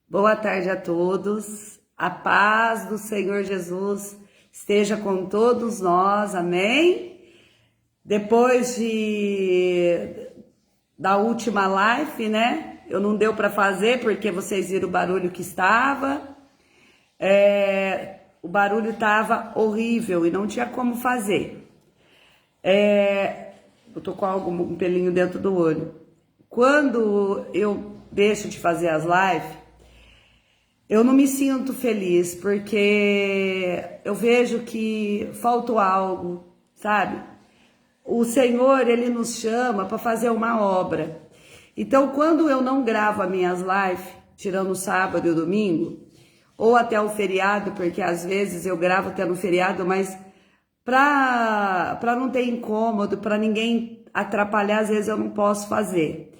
Boa tarde a todos. A paz do Senhor Jesus esteja com todos nós. Amém? Depois da última live, né? Eu não deu para fazer porque vocês viram o barulho que estava. O barulho estava horrível e não tinha como fazer. Eu tô com um pelinho dentro do olho. Quando eu deixo de fazer as lives, eu não me sinto feliz, porque eu vejo que faltou algo, sabe? O Senhor, Ele nos chama para fazer uma obra. Então, quando eu não gravo as minhas lives, tirando o sábado e o domingo, ou até o feriado, porque às vezes eu gravo até no feriado, mas para não ter incômodo, para ninguém atrapalhar, às vezes eu não posso fazer.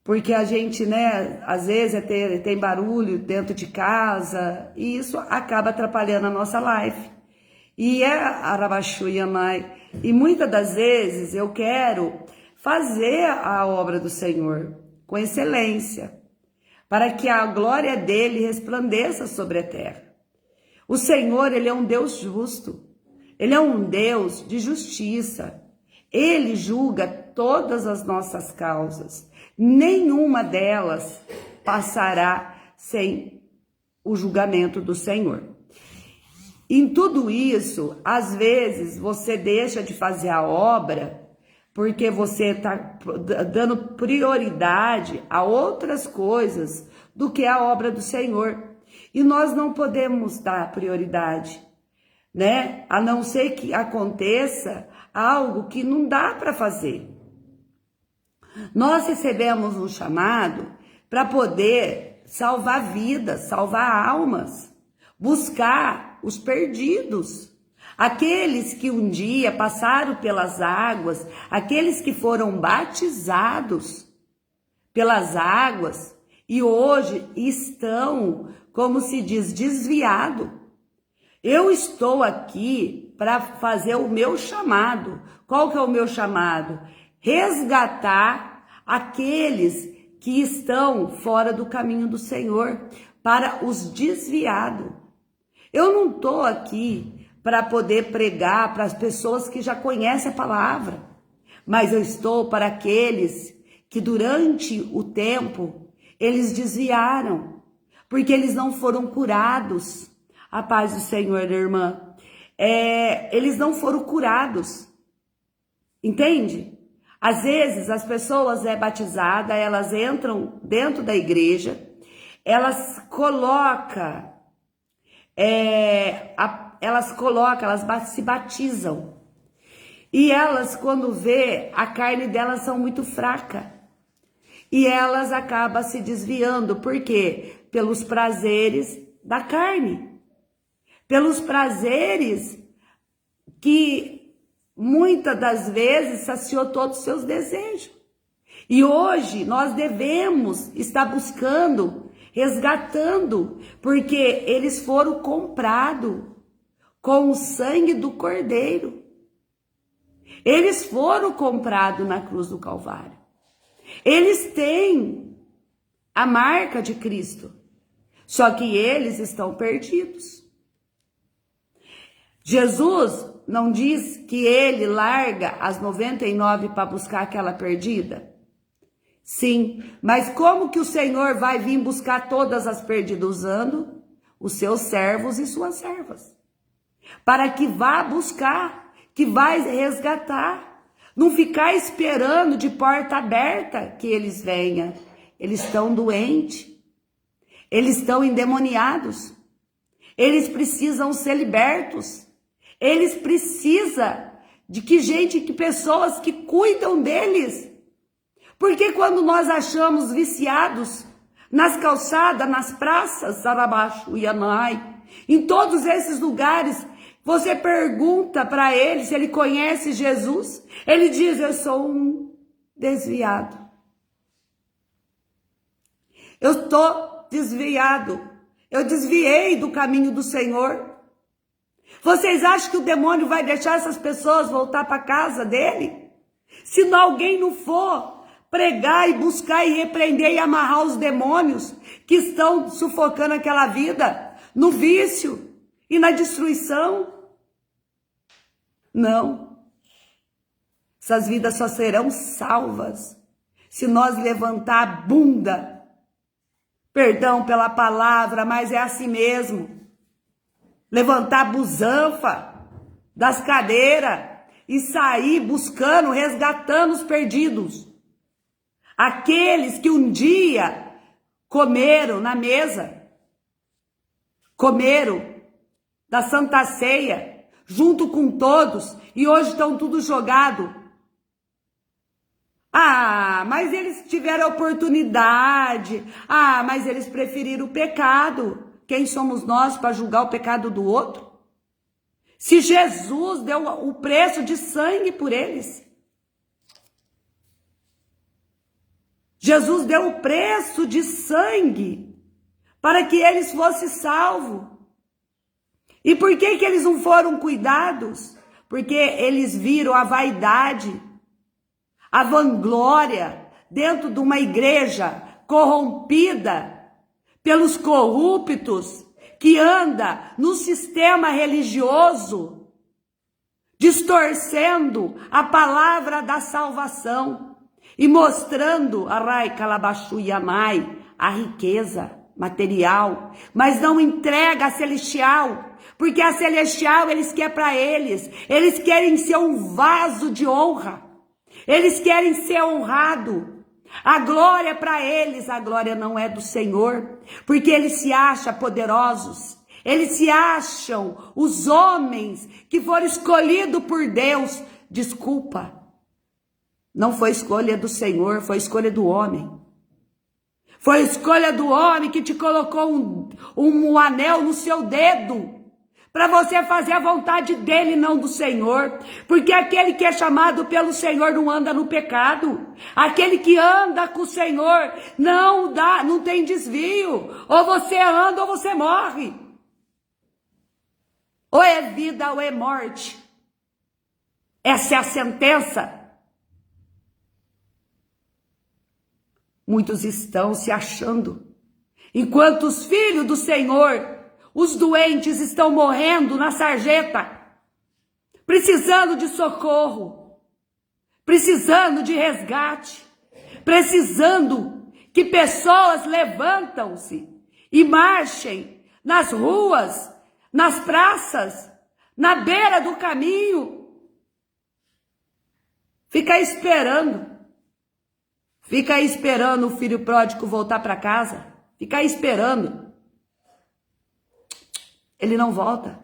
Porque a gente, né, às vezes tem barulho dentro de casa e isso acaba atrapalhando a nossa live. E e muitas das vezes eu quero fazer a obra do Senhor com excelência, para que a glória dele resplandeça sobre a terra. O Senhor, ele é um Deus justo, ele é um Deus de justiça, ele julga todas as nossas causas. Nenhuma delas passará sem o julgamento do Senhor. Em tudo isso, às vezes você deixa de fazer a obra porque você está dando prioridade a outras coisas do que a obra do Senhor. E nós não podemos dar prioridade, né? A não ser que aconteça algo que não dá para fazer. Nós recebemos um chamado para poder salvar vidas, salvar almas, buscar os perdidos, aqueles que um dia passaram pelas águas, aqueles que foram batizados pelas águas e hoje estão, como se diz, desviados. Eu estou aqui para fazer o meu chamado. Qual que é o meu chamado? Resgatar aqueles que estão fora do caminho do Senhor, para os desviados. Eu não estou aqui para poder pregar para as pessoas que já conhecem a palavra, mas eu estou para aqueles que durante o tempo eles desviaram, porque eles não foram curados. A paz do Senhor, irmã. Eles não foram curados. Entende? Às vezes as pessoas batizadas, elas entram dentro da igreja, elas se batizam. E elas, quando vê, a carne delas são muito fraca. E elas acabam se desviando. Por quê? Pelos prazeres da carne. Pelos prazeres que muitas das vezes saciou todos os seus desejos. E hoje nós devemos estar buscando, resgatando, porque eles foram comprados com o sangue do Cordeiro. Eles foram comprados na cruz do Calvário. Eles têm a marca de Cristo, só que eles estão perdidos. Jesus não diz que ele larga as 99 para buscar aquela perdida? Sim, mas como que o Senhor vai vir buscar todas as perdidas? Usando os seus servos e suas servas, para que vá buscar, que vai resgatar, não ficar esperando de porta aberta que eles venham. Eles estão doentes, eles estão endemoniados, eles precisam ser libertos. Eles precisam de pessoas que cuidam deles. Porque quando nós achamos viciados nas calçadas, nas praças, em todos esses lugares, você pergunta para ele se ele conhece Jesus, ele diz: eu sou um desviado. Eu estou desviado. Eu desviei do caminho do Senhor. Vocês acham que o demônio vai deixar essas pessoas voltar para casa dele? Se alguém não for pregar e buscar e repreender e amarrar os demônios que estão sufocando aquela vida no vício e na destruição. Não. Essas vidas só serão salvas se nós levantar a bunda. Perdão pela palavra, mas é assim mesmo. Levantar a busanfa das cadeiras e sair buscando, resgatando os perdidos. Aqueles que um dia comeram na mesa, comeram da Santa Ceia, junto com todos, e hoje estão tudo jogado. Ah, mas eles tiveram oportunidade. Ah, mas eles preferiram o pecado. Quem somos nós para julgar o pecado do outro? Se Jesus deu o preço de sangue por eles. Jesus deu o preço de sangue para que eles fossem salvos. E por que eles não foram cuidados? Porque eles viram a vaidade, a vanglória dentro de uma igreja corrompida pelos corruptos que anda no sistema religioso, distorcendo a palavra da salvação e mostrando a riqueza material, mas não entrega a celestial, porque a celestial eles querem para eles querem ser um vaso de honra, eles querem ser honrado. A glória para eles, a glória não é do Senhor, porque eles se acham poderosos, eles se acham os homens que foram escolhidos por Deus. Desculpa, não foi escolha do Senhor, foi escolha do homem. Foi escolha do homem que te colocou um anel no seu dedo, para você fazer a vontade dele, não do Senhor. Porque aquele que é chamado pelo Senhor não anda no pecado. Aquele que anda com o Senhor não tem desvio. Ou você anda ou você morre. Ou é vida ou é morte. Essa é a sentença. Muitos estão se achando. Enquanto os filhos do Senhor, os doentes estão morrendo na sarjeta, precisando de socorro, precisando de resgate, precisando que pessoas levantam-se e marchem nas ruas, nas praças, na beira do caminho. Fica aí esperando o filho pródigo voltar para casa, fica aí esperando. Ele não volta,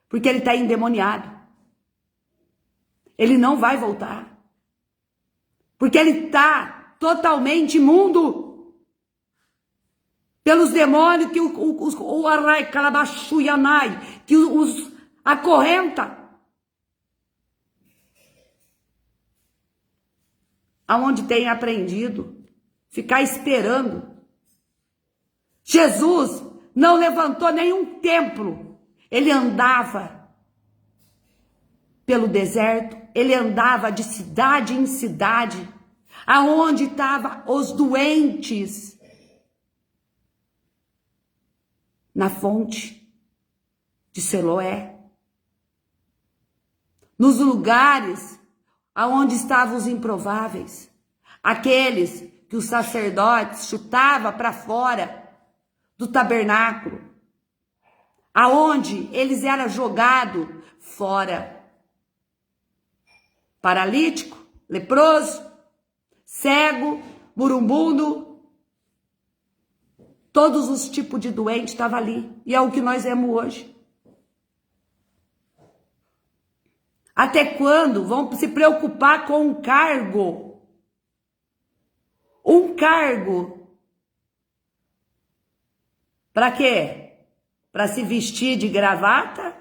porque ele está endemoniado. Ele não vai voltar, porque ele está totalmente imundo pelos demônios que o Arai Calabachu Yanai, que os acorrenta. Aonde tem aprendido, ficar esperando. Jesus não levantou nenhum templo. Ele andava pelo deserto, ele andava de cidade em cidade, aonde estavam os doentes, na fonte de Siloé, nos lugares aonde estavam os improváveis, aqueles que os sacerdotes chutavam para fora do tabernáculo, aonde eles eram jogados fora. Paralítico, leproso, cego, moribundo, todos os tipos de doente estavam ali. E é o que nós vemos hoje. Até quando vão se preocupar com um cargo? Um cargo. Para quê? Para se vestir de gravata?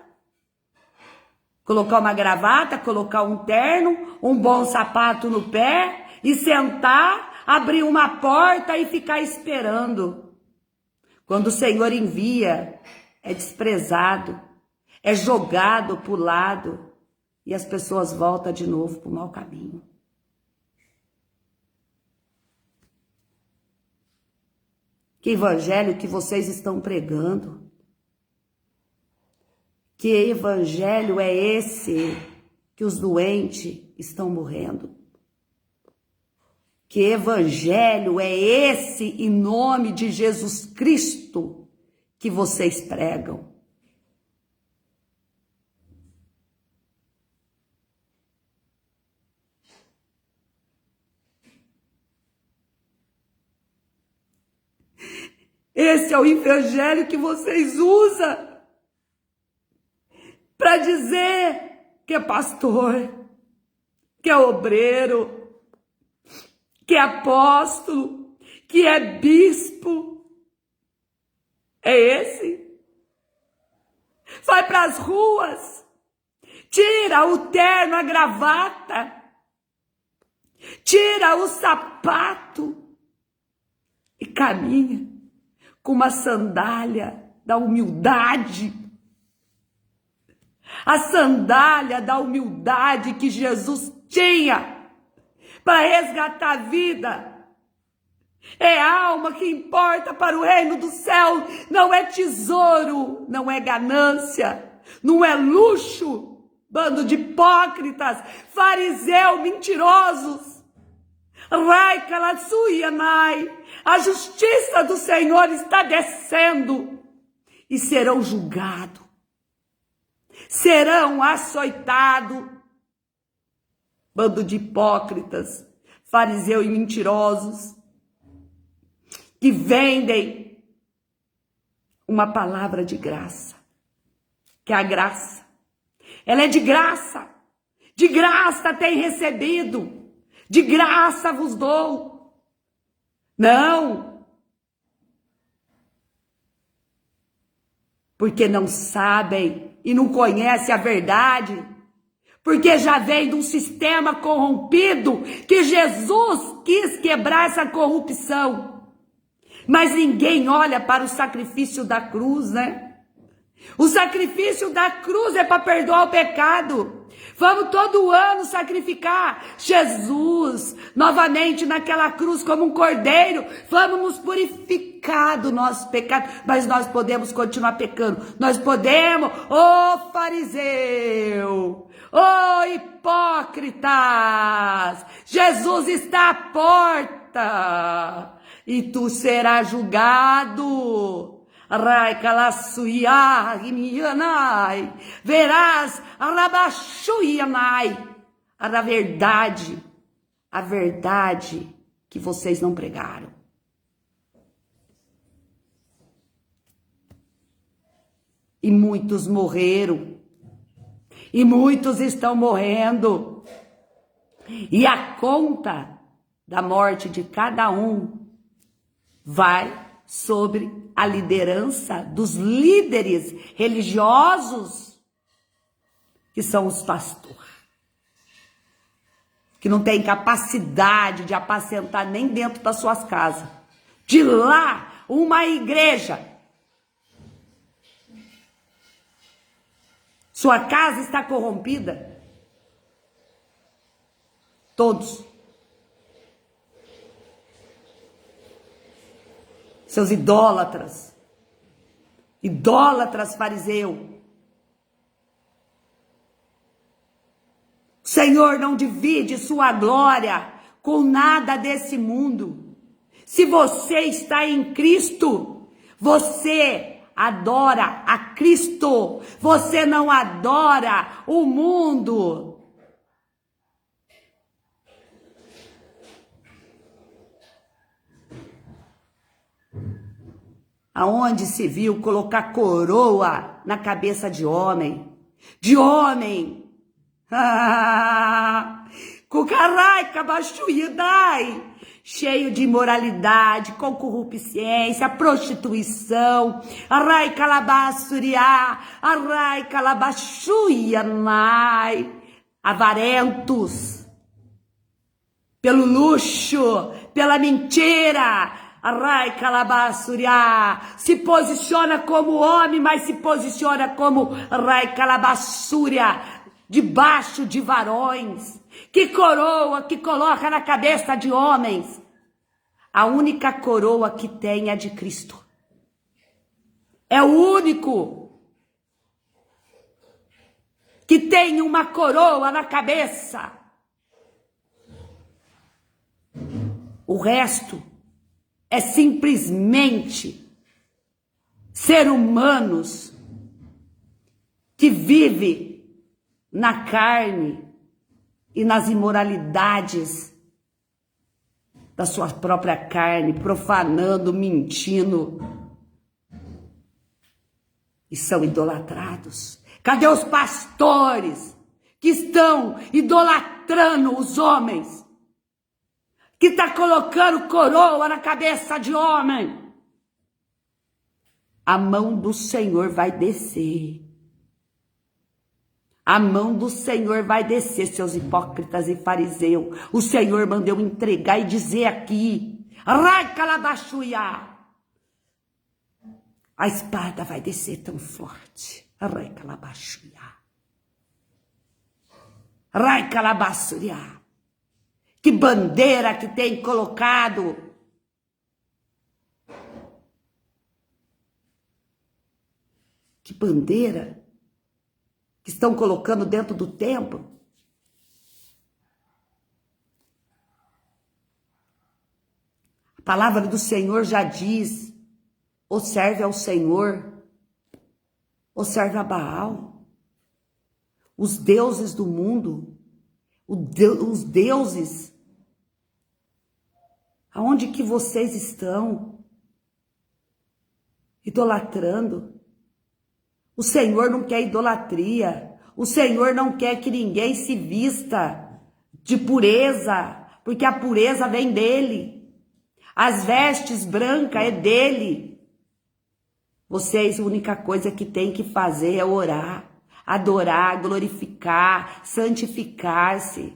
Colocar uma gravata, colocar um terno, um bom sapato no pé e sentar, abrir uma porta e ficar esperando. Quando o Senhor envia, é desprezado, é jogado para o lado e as pessoas voltam de novo para o mau caminho. Que evangelho que vocês estão pregando? Que evangelho é esse que os doentes estão morrendo? Que evangelho é esse, em nome de Jesus Cristo, que vocês pregam? Esse é o evangelho que vocês usam para dizer que é pastor, que é obreiro, que é apóstolo, que é bispo. É esse? Vai para as ruas, tira o terno, a gravata, tira o sapato e caminha com uma sandália da humildade. A sandália da humildade que Jesus tinha para resgatar a vida. É a alma que importa para o reino do céu. Não é tesouro, não é ganância, não é luxo. Bando de hipócritas, fariseu, mentirosos. A justiça do Senhor está descendo e serão julgados, serão açoitados. Bando de hipócritas, fariseu e mentirosos, que vendem uma palavra de graça, que é a graça. Ela é de graça tem recebido, de graça vos dou. Não, porque não sabem e não conhecem a verdade, porque já vem de um sistema corrompido, que Jesus quis quebrar essa corrupção. Mas ninguém olha para o sacrifício da cruz, né? O sacrifício da cruz é para perdoar o pecado. Vamos todo ano sacrificar Jesus novamente naquela cruz como um cordeiro. Vamos nos purificar do nosso pecado. Mas nós podemos continuar pecando. Nós podemos, ô fariseu, ô hipócritas, Jesus está à porta e tu serás julgado. Verás a verdade que vocês não pregaram. E muitos morreram, e muitos estão morrendo, e a conta da morte de cada um vai sobre a liderança dos líderes religiosos, que são os pastores, que não têm capacidade de apacentar nem dentro das suas casas. De lá, uma igreja. Sua casa está corrompida? Todos. Seus idólatras, fariseu. O Senhor não divide sua glória com nada desse mundo. Se você está em Cristo, você adora a Cristo, você não adora o mundo. Aonde se viu colocar coroa na cabeça de homem? De homem! Cheio de imoralidade, com corrupciência, prostituição, avarentos, pelo luxo, pela mentira. Se posiciona como homem, mas se posiciona como debaixo de varões. Que coroa que coloca na cabeça de homens. A única coroa que tem é a de Cristo. É o único que tem uma coroa na cabeça. O resto é simplesmente ser humanos que vive na carne e nas imoralidades da sua própria carne, profanando, mentindo, e são idolatrados. Cadê os pastores que estão idolatrando os homens? Que está colocando coroa na cabeça de homem? A mão do Senhor vai descer. A mão do Senhor vai descer, seus hipócritas e fariseus. O Senhor mandou entregar e dizer aqui: Raicalabaxuia. A espada vai descer tão forte. Raicalabaxuia. Raicalabaxuia. Que bandeira que tem colocado. Que bandeira que estão colocando dentro do templo. A palavra do Senhor já diz: ou serve ao Senhor, ou serve a Baal. Os deuses do mundo, os deuses, aonde que vocês estão idolatrando? O Senhor não quer idolatria. O Senhor não quer que ninguém se vista de pureza, porque a pureza vem dele. As vestes brancas é dele. Vocês, a única coisa que tem que fazer é orar, adorar, glorificar, santificar-se,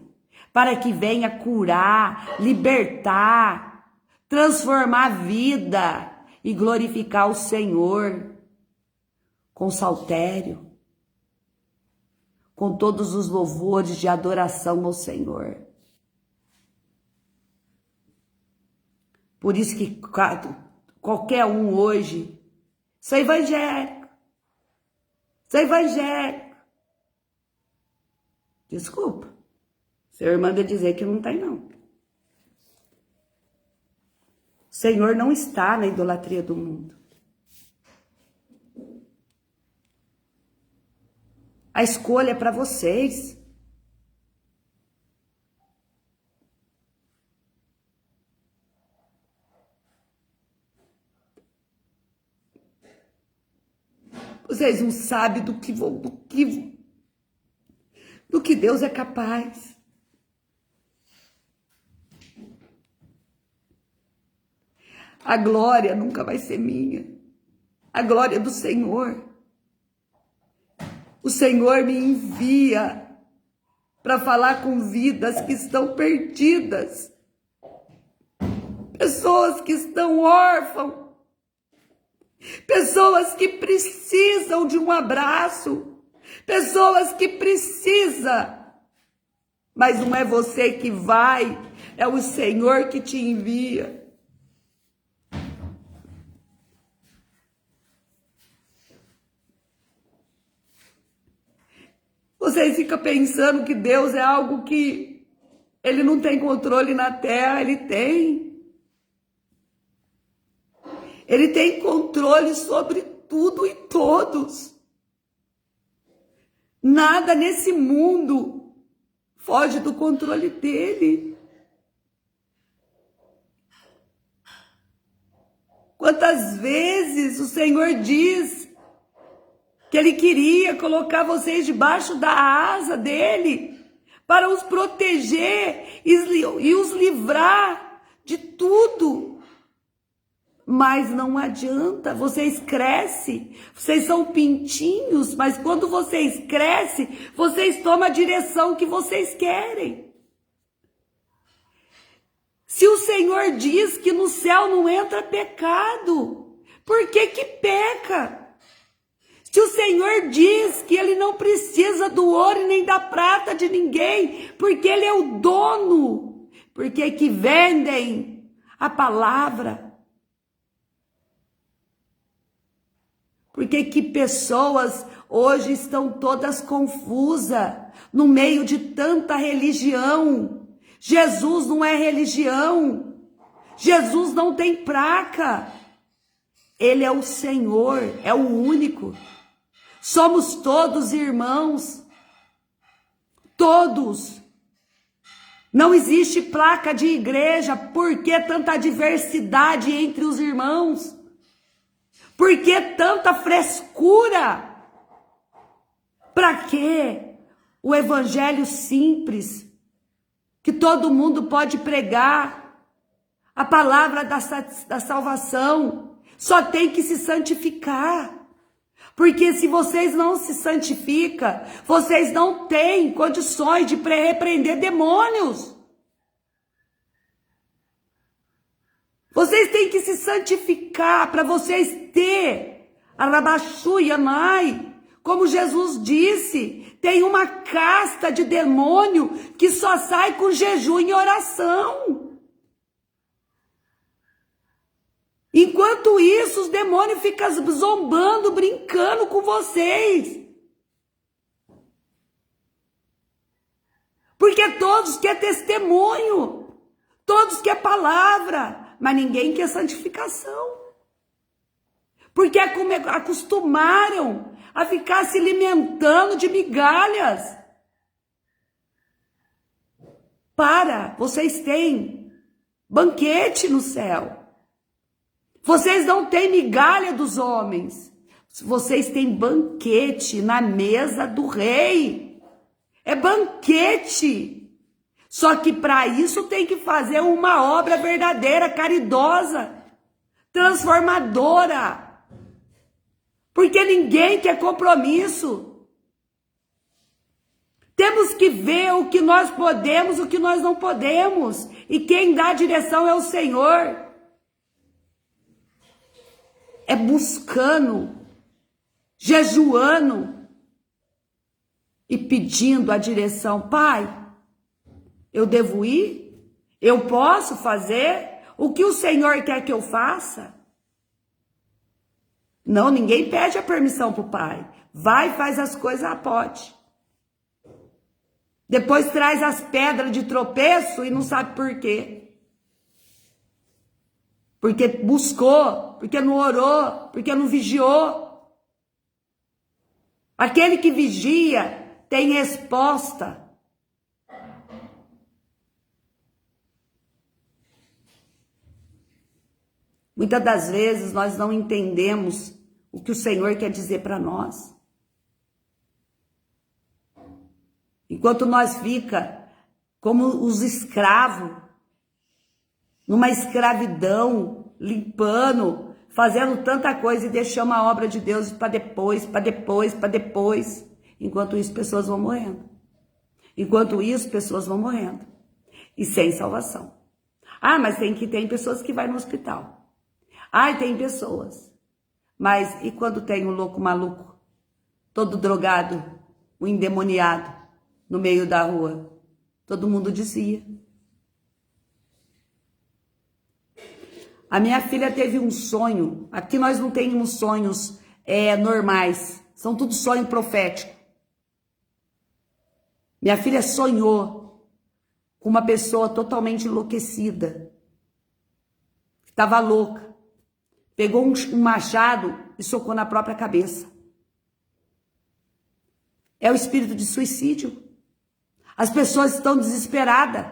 para que venha curar, libertar, transformar a vida e glorificar o Senhor. Com saltério, com todos os louvores de adoração ao Senhor. Por isso que qualquer um hoje, sou evangélico, desculpa, seu irmão de dizer que não tem não. O Senhor não está na idolatria do mundo. A escolha é para vocês. Vocês não sabem do que Deus é capaz. A glória nunca vai ser minha. A glória é do Senhor. O Senhor me envia para falar com vidas que estão perdidas. Pessoas que estão órfãs. Pessoas que precisam de um abraço. Pessoas que precisam. Mas não é você que vai, é o Senhor que te envia. Vocês ficam pensando que Deus é algo que Ele não tem controle na terra. Ele tem. Ele tem controle sobre tudo e todos. Nada nesse mundo foge do controle dele. Quantas vezes o Senhor diz que Ele queria colocar vocês debaixo da asa dele para os proteger e os livrar de tudo. Mas não adianta, vocês crescem, vocês são pintinhos, mas quando vocês crescem, vocês tomam a direção que vocês querem. Se o Senhor diz que no céu não entra pecado, por que que peca? Se o Senhor diz que Ele não precisa do ouro e nem da prata de ninguém, porque Ele é o dono, por que que vendem a palavra. Porque que pessoas hoje estão todas confusas no meio de tanta religião. Jesus não é religião. Jesus não tem placa. Ele é o Senhor, é o único. Somos todos irmãos. Todos. Não existe placa de igreja. Por que tanta diversidade entre os irmãos? Por que tanta frescura? Para quê? O evangelho simples, que todo mundo pode pregar, a palavra da salvação, só tem que se santificar. Porque se vocês não se santificam, vocês não têm condições de repreender demônios. Vocês têm que se santificar para vocês ter a Rabaxu Yamai. Como Jesus disse, tem uma casta de demônio que só sai com jejum e oração. Enquanto isso, os demônios ficam zombando, brincando com vocês. Porque todos querem testemunho, todos querem palavra, mas ninguém quer santificação. Porque acostumaram a ficar se alimentando de migalhas. Vocês têm banquete no céu. Vocês não têm migalha dos homens. Vocês têm banquete na mesa do rei. É banquete. Só que para isso tem que fazer uma obra verdadeira, caridosa, transformadora. Porque ninguém quer compromisso. Temos que ver o que nós podemos, o que nós não podemos. E quem dá a direção é o Senhor. É buscando, jejuando e pedindo a direção. Pai, eu devo ir? Eu posso fazer? O que o Senhor quer que eu faça? Não, ninguém pede a permissão para o pai. Vai e faz as coisas, pode. Depois traz as pedras de tropeço e não sabe por quê. Porque buscou, porque não orou, porque não vigiou. Aquele que vigia tem resposta. Muitas das vezes nós não entendemos o que o Senhor quer dizer para nós. Enquanto nós fica como os escravos, numa escravidão, limpando, fazendo tanta coisa e deixamos a obra de Deus para depois, para depois, para depois. Enquanto isso, pessoas vão morrendo. Enquanto isso, pessoas vão morrendo. E sem salvação. Ah, mas tem pessoas que vai no hospital. Ah, tem pessoas. Mas e quando tem um louco maluco, todo drogado, o endemoniado, no meio da rua? Todo mundo dizia. A minha filha teve um sonho. Aqui nós não temos sonhos normais. São tudo sonho profético. Minha filha sonhou com uma pessoa totalmente enlouquecida. Estava louca. Pegou um machado e socou na própria cabeça. É o espírito de suicídio. As pessoas estão desesperadas.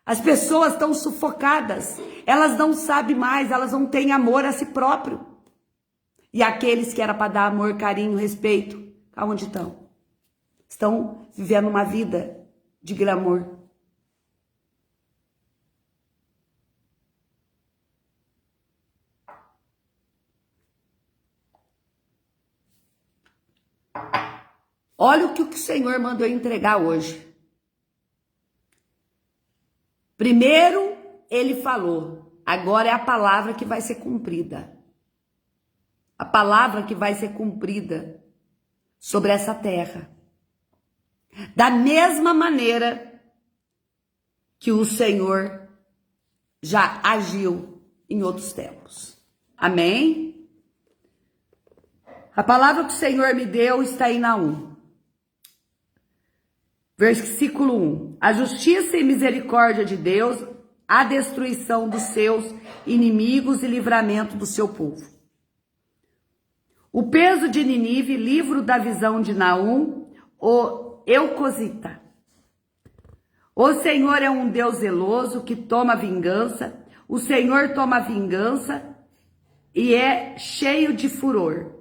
As pessoas estão sufocadas. Elas não sabem mais, elas não têm amor a si próprio. E aqueles que era para dar amor, carinho, respeito, aonde estão? Estão vivendo uma vida de glamour. Olha o que o Senhor mandou entregar hoje. Primeiro, ele falou, agora é a palavra que vai ser cumprida. A palavra que vai ser cumprida sobre essa terra. Da mesma maneira que o Senhor já agiu em outros tempos. Amém? A palavra que o Senhor me deu está em Naum. Versículo 1. A justiça e misericórdia de Deus, a destruição dos seus inimigos e livramento do seu povo. O peso de Nínive, livro da visão de Naum, o Eucosita. O Senhor é um Deus zeloso que toma vingança. O Senhor toma vingança e é cheio de furor.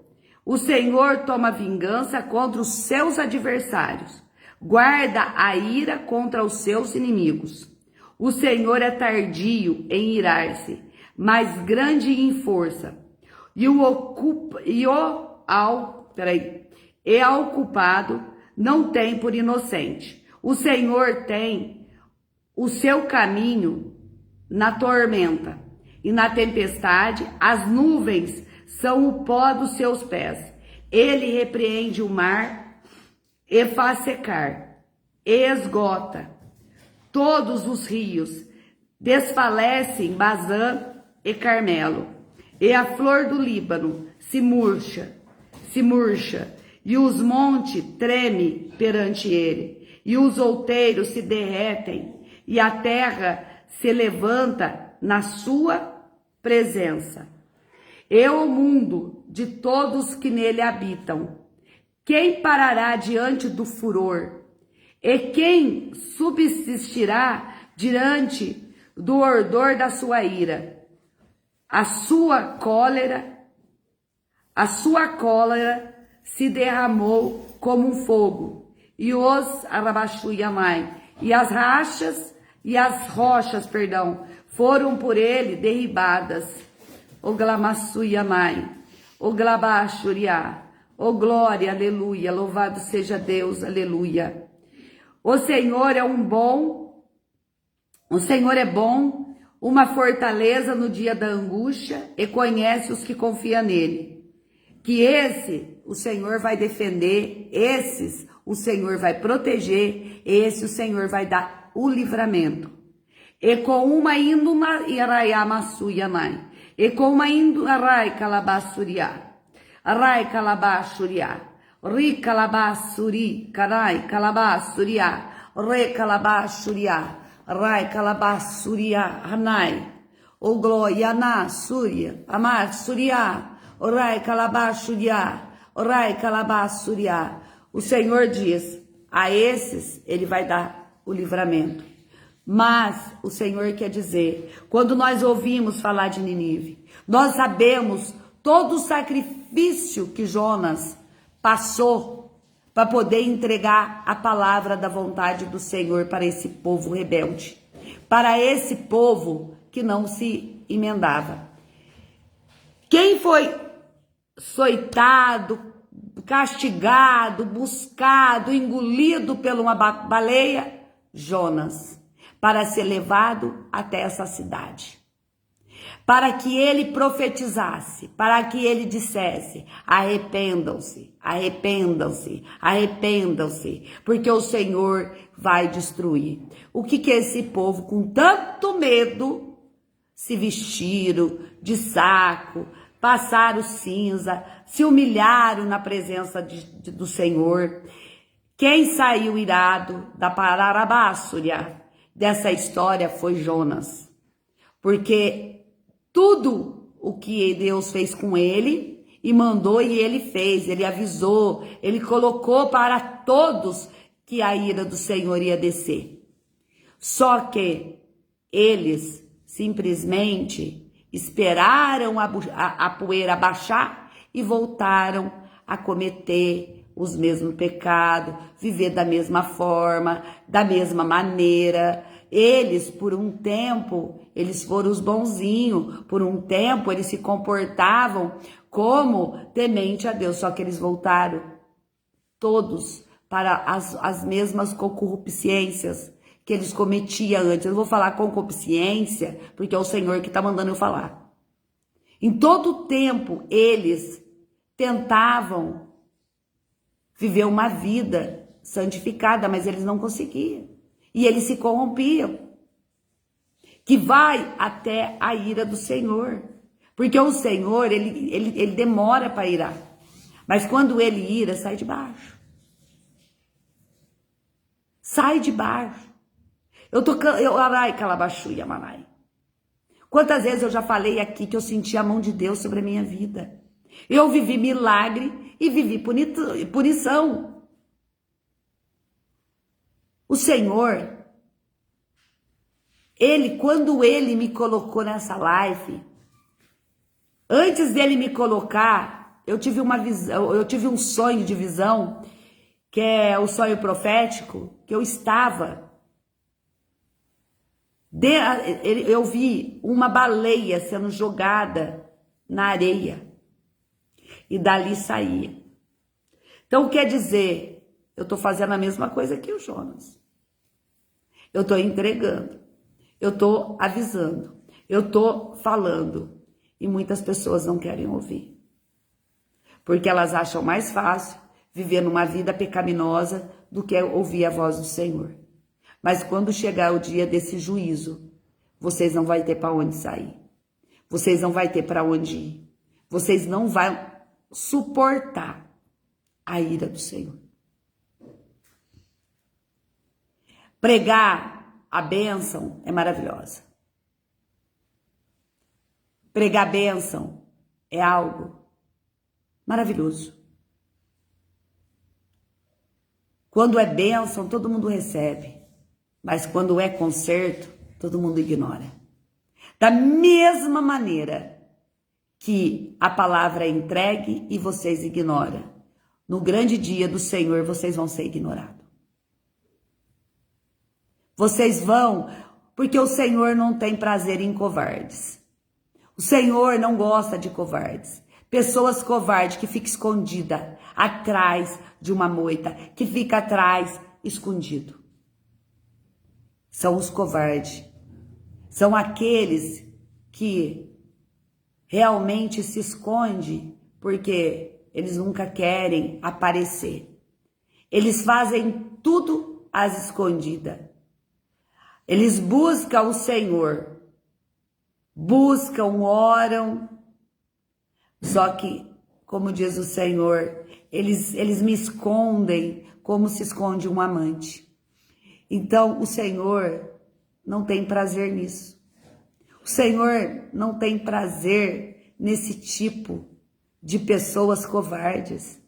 O Senhor toma vingança contra os seus adversários. Guarda a ira contra os seus inimigos. O Senhor é tardio em irar-se, mas grande em força. E ao culpado não tem por inocente. O Senhor tem o seu caminho na tormenta e na tempestade. As nuvens são o pó dos seus pés. Ele repreende o mar e faz secar, e esgota todos os rios. Desfalecem Bazã e Carmelo, e a flor do Líbano se murcha, e os montes tremem perante ele, e os outeiros se derretem, e a terra se levanta na sua presença. E o mundo de todos que nele habitam. Quem parará diante do furor? E quem subsistirá diante do ardor da sua ira? A sua cólera se derramou como um fogo, e os Arabaxuiamai, e as rochas, foram por ele derribadas. O Glamassuiamai, o Glabaxuriá, o glória, aleluia, louvado seja Deus, aleluia. O Senhor é bom, uma fortaleza no dia da angústia, e conhece os que confiam nele. Que o Senhor vai defender, esses o Senhor vai proteger, esse o Senhor vai dar o livramento. E com uma indo iraiamassuiamai, e com uma indo arai calabassuriá, ri calabassuri, carai calabassuriá, re calabassuriá, rai calabassuriá, hanai, o glória na súria, amar suriá, rai calabassuriá, rai calabassuriá. O Senhor diz, a esses ele vai dar o livramento. Mas o Senhor quer dizer, quando nós ouvimos falar de Nínive, nós sabemos todo o sacrifício que Jonas passou para poder entregar a palavra da vontade do Senhor para esse povo rebelde, para esse povo que não se emendava. Quem foi açoitado, castigado, buscado, engolido por uma baleia? Jonas, para ser levado até essa cidade, para que ele profetizasse, para que ele dissesse, arrependam-se, arrependam-se, arrependam-se, porque o Senhor vai destruir. O que esse povo com tanto medo se vestiram de saco, passaram cinza, se humilharam na presença do Senhor? Quem saiu irado da Pararabassúria dessa história foi Jonas, porque tudo o que Deus fez com ele, e mandou e ele fez, ele avisou, ele colocou para todos que a ira do Senhor ia descer. Só que eles simplesmente esperaram a poeira baixar e voltaram a cometer os mesmos pecados, viver da mesma forma, da mesma maneira. Eles, por um tempo, eles foram os bonzinhos, por um tempo eles se comportavam como temente a Deus, só que eles voltaram todos para as mesmas concupiscências que eles cometiam antes. Eu não vou falar concupiscência, porque é o Senhor que está mandando eu falar. Em todo o tempo, eles tentavam viver uma vida santificada, mas eles não conseguiam. E eles se corrompiam. que vai até a ira do Senhor. Porque o Senhor, ele demora para irar. Mas quando ele ira, sai de baixo. Sai de baixo. Arai, calabachu, yamanai. Quantas vezes eu já falei aqui que eu senti a mão de Deus sobre a minha vida. Eu vivi milagre e vivi punição. O Senhor, quando ele me colocou nessa live, antes dele me colocar, eu tive uma visão, eu tive um sonho de visão, que é o sonho profético, que eu estava. Eu vi uma baleia sendo jogada na areia e dali saía. Então quer dizer, eu estou fazendo a mesma coisa que o Jonas. Eu estou entregando, eu estou avisando, eu estou falando e muitas pessoas não querem ouvir. Porque elas acham mais fácil viver numa vida pecaminosa do que ouvir a voz do Senhor. Mas quando chegar o dia desse juízo, vocês não vão ter para onde sair. Vocês não vão ter para onde ir. Vocês não vão suportar a ira do Senhor. Pregar a bênção é maravilhosa. Pregar a bênção é algo maravilhoso. Quando é bênção, todo mundo recebe. Mas quando é conserto, todo mundo ignora. Da mesma maneira que a palavra é entregue e vocês ignoram, no grande dia do Senhor vocês vão ser ignorados. Vocês vão, porque o Senhor não tem prazer em covardes. O Senhor não gosta de covardes. Pessoas covardes que ficam escondidas atrás de uma moita, que fica atrás escondido. São os covardes. São aqueles que realmente se escondem porque eles nunca querem aparecer. Eles fazem tudo às escondidas. Eles buscam o Senhor. Buscam, oram. Só que, como diz o Senhor, eles me escondem como se esconde um amante. Então, o Senhor não tem prazer nisso. O Senhor não tem prazer nesse tipo de pessoas covardes.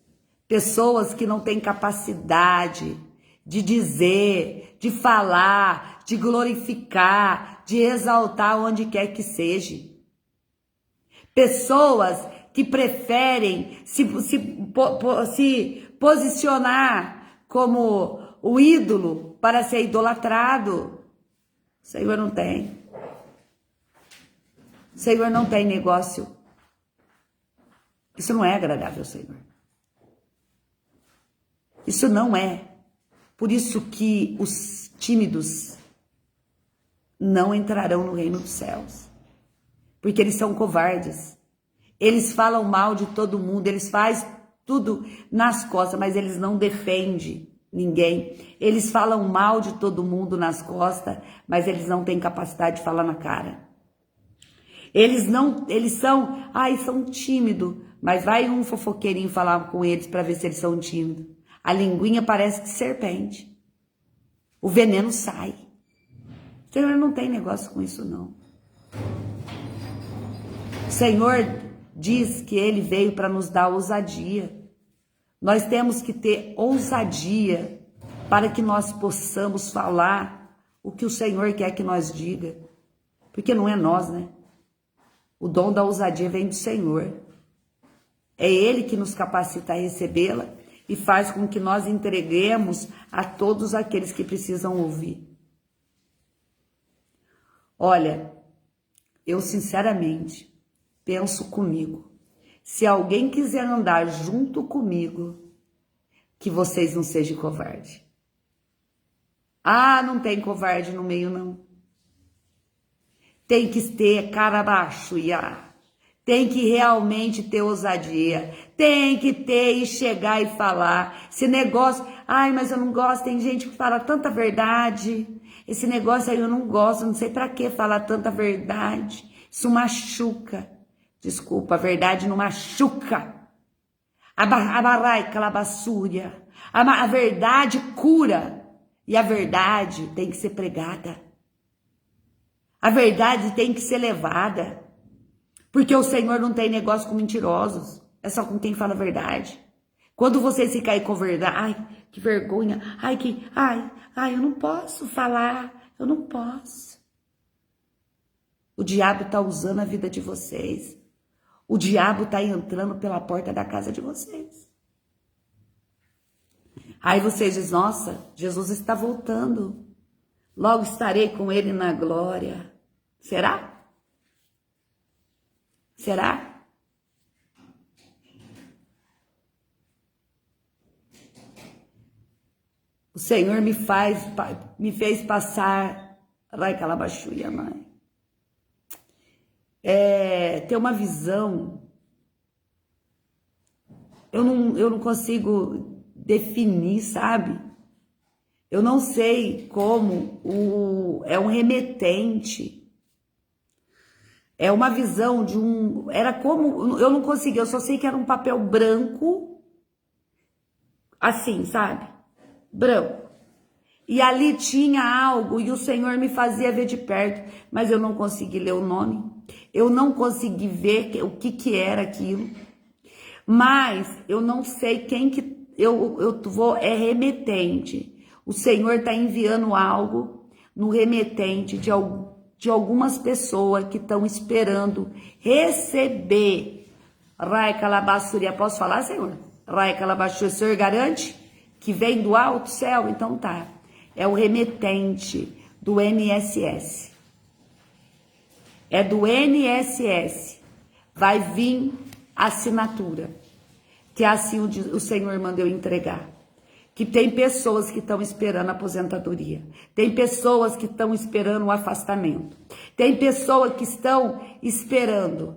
Pessoas que não têm capacidade de dizer, de falar, de glorificar, de exaltar onde quer que seja. Pessoas que preferem se posicionar como o ídolo para ser idolatrado. O Senhor não tem. O Senhor não tem negócio. Isso não é agradável ao Senhor. Isso não é. Por isso que os tímidos não entrarão no reino dos céus. Porque eles são covardes. Eles falam mal de todo mundo, eles fazem tudo nas costas, mas eles não defendem ninguém. Eles falam mal de todo mundo nas costas, mas eles não têm capacidade de falar na cara. Eles são tímidos, mas vai um fofoqueirinho falar com eles para ver se eles são tímidos. A linguinha parece de serpente. O veneno sai. O Senhor não tem negócio com isso, não. O Senhor diz que Ele veio para nos dar ousadia. Nós temos que ter ousadia para que nós possamos falar o que o Senhor quer que nós diga. Porque não é nós, né? O dom da ousadia vem do Senhor. É Ele que nos capacita a recebê-la e faz com que nós entreguemos a todos aqueles que precisam ouvir. Olha, eu sinceramente penso comigo, se alguém quiser andar junto comigo, que vocês não sejam covardes. Ah, não tem covarde no meio, não. Tem que ter cara abaixo, tem que realmente ter ousadia, tem que ter e chegar e falar. Esse negócio, ai, mas eu não gosto, tem gente que fala tanta verdade, Esse negócio aí eu não gosto, não sei pra que falar tanta verdade. Isso machuca. Desculpa, a verdade não machuca. A barai calabassúria. A verdade cura. E a verdade tem que ser pregada. A verdade tem que ser levada. Porque o Senhor não tem negócio com mentirosos. É só com quem fala a verdade. Quando você se cair com verdade, ai, que vergonha, ai, eu não posso falar, eu não posso. O diabo tá usando a vida de vocês. O diabo tá entrando pela porta da casa de vocês. Aí vocês dizem, nossa, Jesus está voltando. Logo estarei com ele na glória. Será? Será? O Senhor me fez passar, vai calabachuia, mãe. Ter uma visão. Eu não consigo definir, sabe? Eu não sei como é um remetente. É uma visão de um... Era como... Eu não consegui, eu só sei que era um papel branco. Assim, sabe? Branco. E ali tinha algo e o Senhor me fazia ver de perto. Mas eu não consegui ler o nome. Eu não consegui ver o que era aquilo. Mas eu não sei quem que... Eu vou... É remetente. O Senhor está enviando algo no remetente de algumas pessoas que estão esperando receber. Rai Calabassuria, posso falar, Senhor? Rai Calabassuria, o Senhor garante que vem do alto céu? Então tá. É o remetente do INSS. É do INSS. Vai vir a assinatura. Que assim o Senhor mandou entregar. Que tem pessoas que estão esperando a aposentadoria. Tem pessoas que estão esperando o afastamento. Tem pessoas que estão esperando.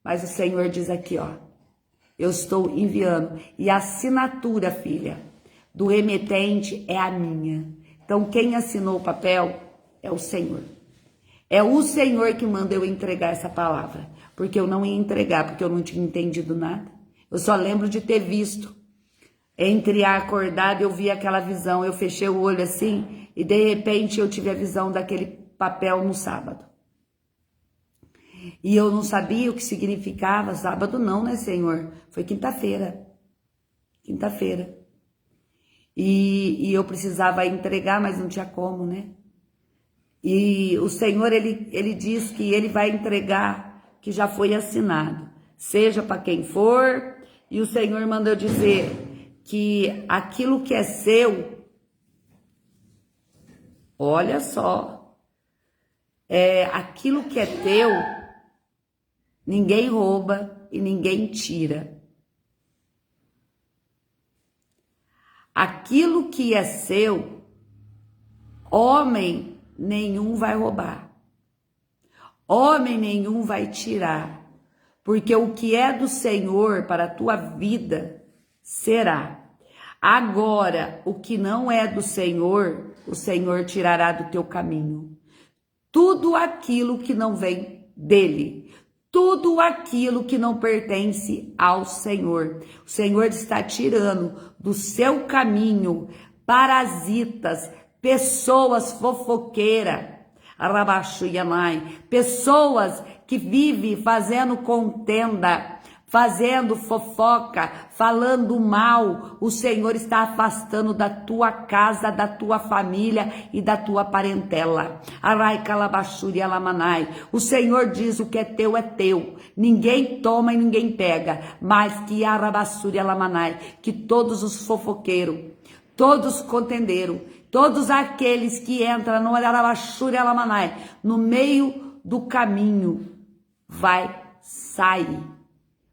Mas o Senhor diz aqui, ó. Eu estou enviando. E a assinatura, filha, do remetente é a minha. Então, quem assinou o papel é o Senhor. É o Senhor que manda eu entregar essa palavra. Porque eu não ia entregar, porque eu não tinha entendido nada. Eu só lembro de ter visto. Entre a acordada, eu vi aquela visão, eu fechei o olho assim, e de repente eu tive a visão daquele papel no sábado. E eu não sabia o que significava, sábado não, né, Senhor? Foi quinta-feira. Quinta-feira. E eu precisava entregar, mas não tinha como, né? E o Senhor, ele diz que ele vai entregar, que já foi assinado. Seja para quem for, e o Senhor mandou dizer... que aquilo que é seu, olha só, aquilo que é teu, ninguém rouba e ninguém tira. Aquilo que é seu, homem nenhum vai roubar, homem nenhum vai tirar, porque o que é do Senhor para a tua vida será. Agora, o que não é do Senhor, o Senhor tirará do teu caminho. Tudo aquilo que não vem dele. Tudo aquilo que não pertence ao Senhor. O Senhor está tirando do seu caminho parasitas, pessoas fofoqueiras, pessoas que vivem fazendo contenda, fazendo fofoca, falando mal. O Senhor está afastando da tua casa, da tua família e da tua parentela. Arai calabachuri alamanai. O Senhor diz: o que é teu, ninguém toma e ninguém pega, mas que arabassuri alamanai, que todos os fofoqueiros, todos contendeiros, todos aqueles que entram no arabachuri alamanai, no meio do caminho, vai sair.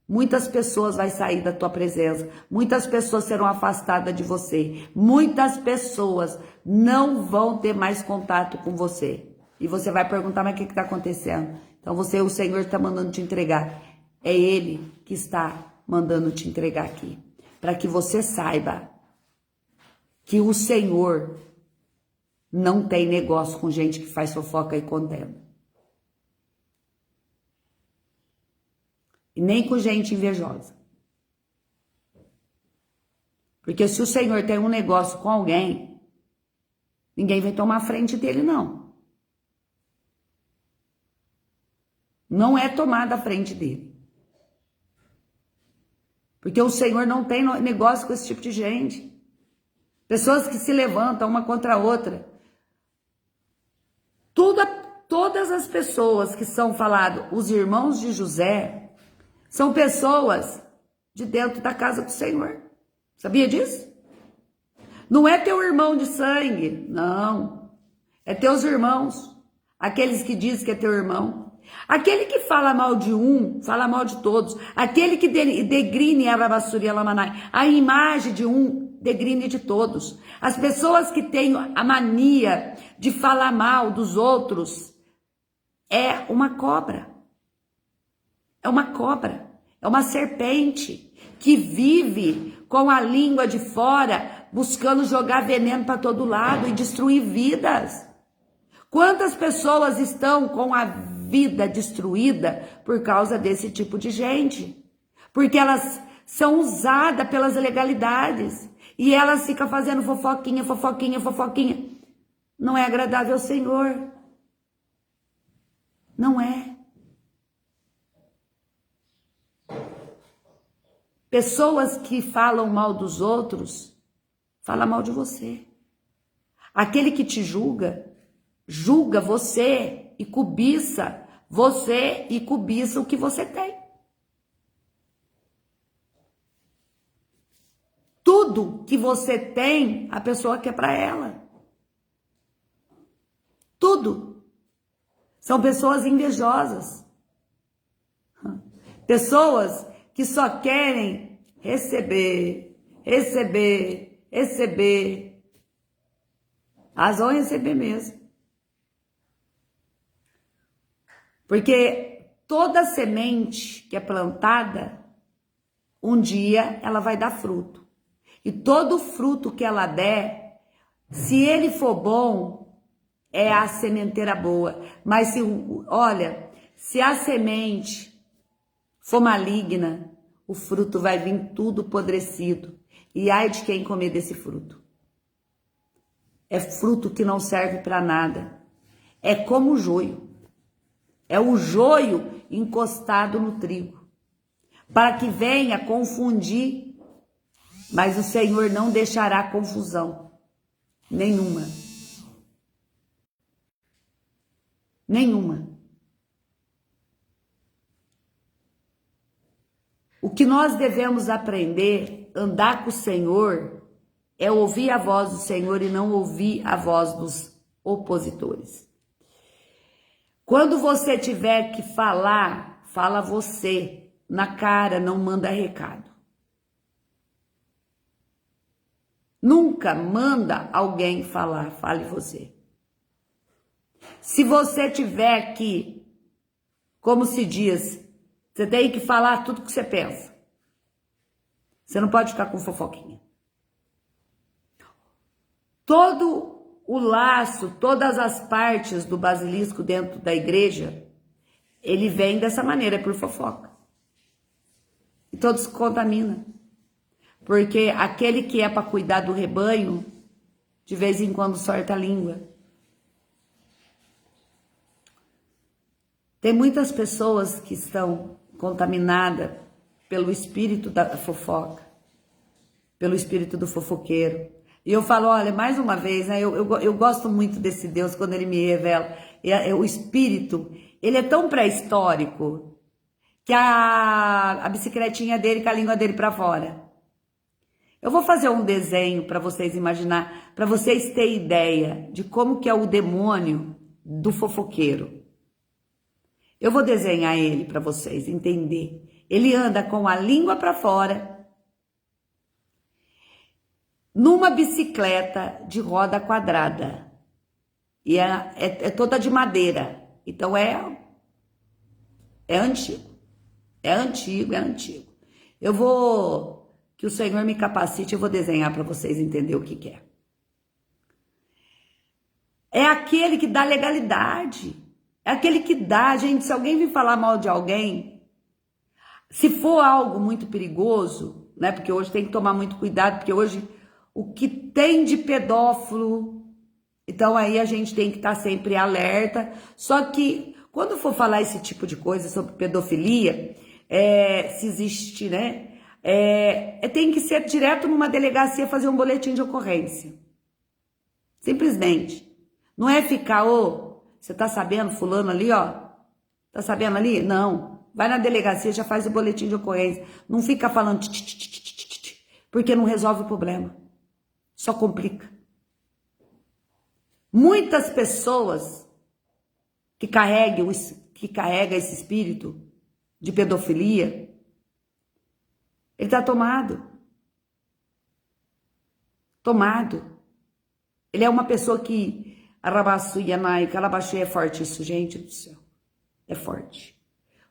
Muitas pessoas vão sair da tua presença. Muitas pessoas serão afastadas de você. Muitas pessoas não vão ter mais contato com você. E você vai perguntar, mas o que está acontecendo? Então o Senhor está mandando te entregar. É Ele que está mandando te entregar aqui. Para que você saiba que o Senhor não tem negócio com gente que faz fofoca e contenda. E nem com gente invejosa. Porque se o Senhor tem um negócio com alguém, ninguém vai tomar frente dele, não. Não é tomar da frente dele. Porque o Senhor não tem negócio com esse tipo de gente. Pessoas que se levantam uma contra a outra. Todas as pessoas que são faladas, os irmãos de José, são pessoas de dentro da casa do Senhor. Sabia disso? Não é teu irmão de sangue, não. É teus irmãos. Aqueles que dizem que é teu irmão. Aquele que fala mal de um, fala mal de todos. Aquele que degrine a imagem de um, degrine de todos. As pessoas que têm a mania de falar mal dos outros é uma cobra. É uma cobra. É uma serpente que vive com a língua de fora, buscando jogar veneno para todo lado e destruir vidas. Quantas pessoas estão com a vida destruída por causa desse tipo de gente? Porque elas são usadas pelas legalidades e elas ficam fazendo fofoquinha, fofoquinha, fofoquinha. Não é agradável ao Senhor. Não é. Pessoas que falam mal dos outros, falam mal de você. Aquele que te julga, julga você e cobiça o que você tem. Tudo que você tem, a pessoa quer para ela. Tudo. São pessoas invejosas. Pessoas que só querem receber. Elas vão receber mesmo. Porque toda semente que é plantada, um dia ela vai dar fruto. E todo fruto que ela der, se ele for bom, é a sementeira boa. Mas se a semente for maligna, o fruto vai vir tudo apodrecido. E ai de quem comer desse fruto. É fruto que não serve para nada. É como o joio. É o joio encostado no trigo. Para que venha confundir. Mas o Senhor não deixará confusão. Nenhuma. Nenhuma. O que nós devemos aprender, andar com o Senhor, é ouvir a voz do Senhor e não ouvir a voz dos opositores. Quando você tiver que falar, fala você, na cara, não manda recado. Nunca manda alguém falar, fale você. Se você tiver que, como se diz, você tem que falar tudo que você pensa. Você não pode ficar com fofoquinha. Todo o laço, todas as partes do basilisco dentro da igreja, ele vem dessa maneira, por fofoca. E todos se contaminam. Porque aquele que é para cuidar do rebanho, de vez em quando sorta a língua. Tem muitas pessoas que estão contaminadas pelo espírito da fofoca, pelo espírito do fofoqueiro. E eu falo, olha, mais uma vez, né, eu gosto muito desse Deus quando ele me revela. O espírito, ele é tão pré-histórico que a bicicletinha dele com a língua dele para fora. Eu vou fazer um desenho para vocês imaginar, para vocês terem ideia de como que é o demônio do fofoqueiro. Eu vou desenhar ele para vocês entender. Ele anda com a língua para fora, numa bicicleta de roda quadrada. E é toda de madeira. Então é antigo. É antigo. Eu vou... Que o Senhor me capacite, eu vou desenhar para vocês entenderem o que é. É aquele que dá legalidade. É aquele que dá, gente, se alguém vir falar mal de alguém, se for algo muito perigoso, né? Porque hoje tem que tomar muito cuidado, porque hoje o que tem de pedófilo, então aí a gente tem que estar sempre alerta. Só que quando for falar esse tipo de coisa sobre pedofilia, se existe, né? Tem que ser direto numa delegacia fazer um boletim de ocorrência. Simplesmente. Não é ficar, você tá sabendo, fulano ali, ó? Tá sabendo ali? Não. Vai na delegacia, já faz o boletim de ocorrência. Não fica falando porque não resolve o problema. Só complica. Muitas pessoas que carregam esse espírito de pedofilia, ele tá tomado. Tomado. Ele é uma pessoa que Arabaçu Yanai, Calabaxu é forte isso, gente do céu. É forte.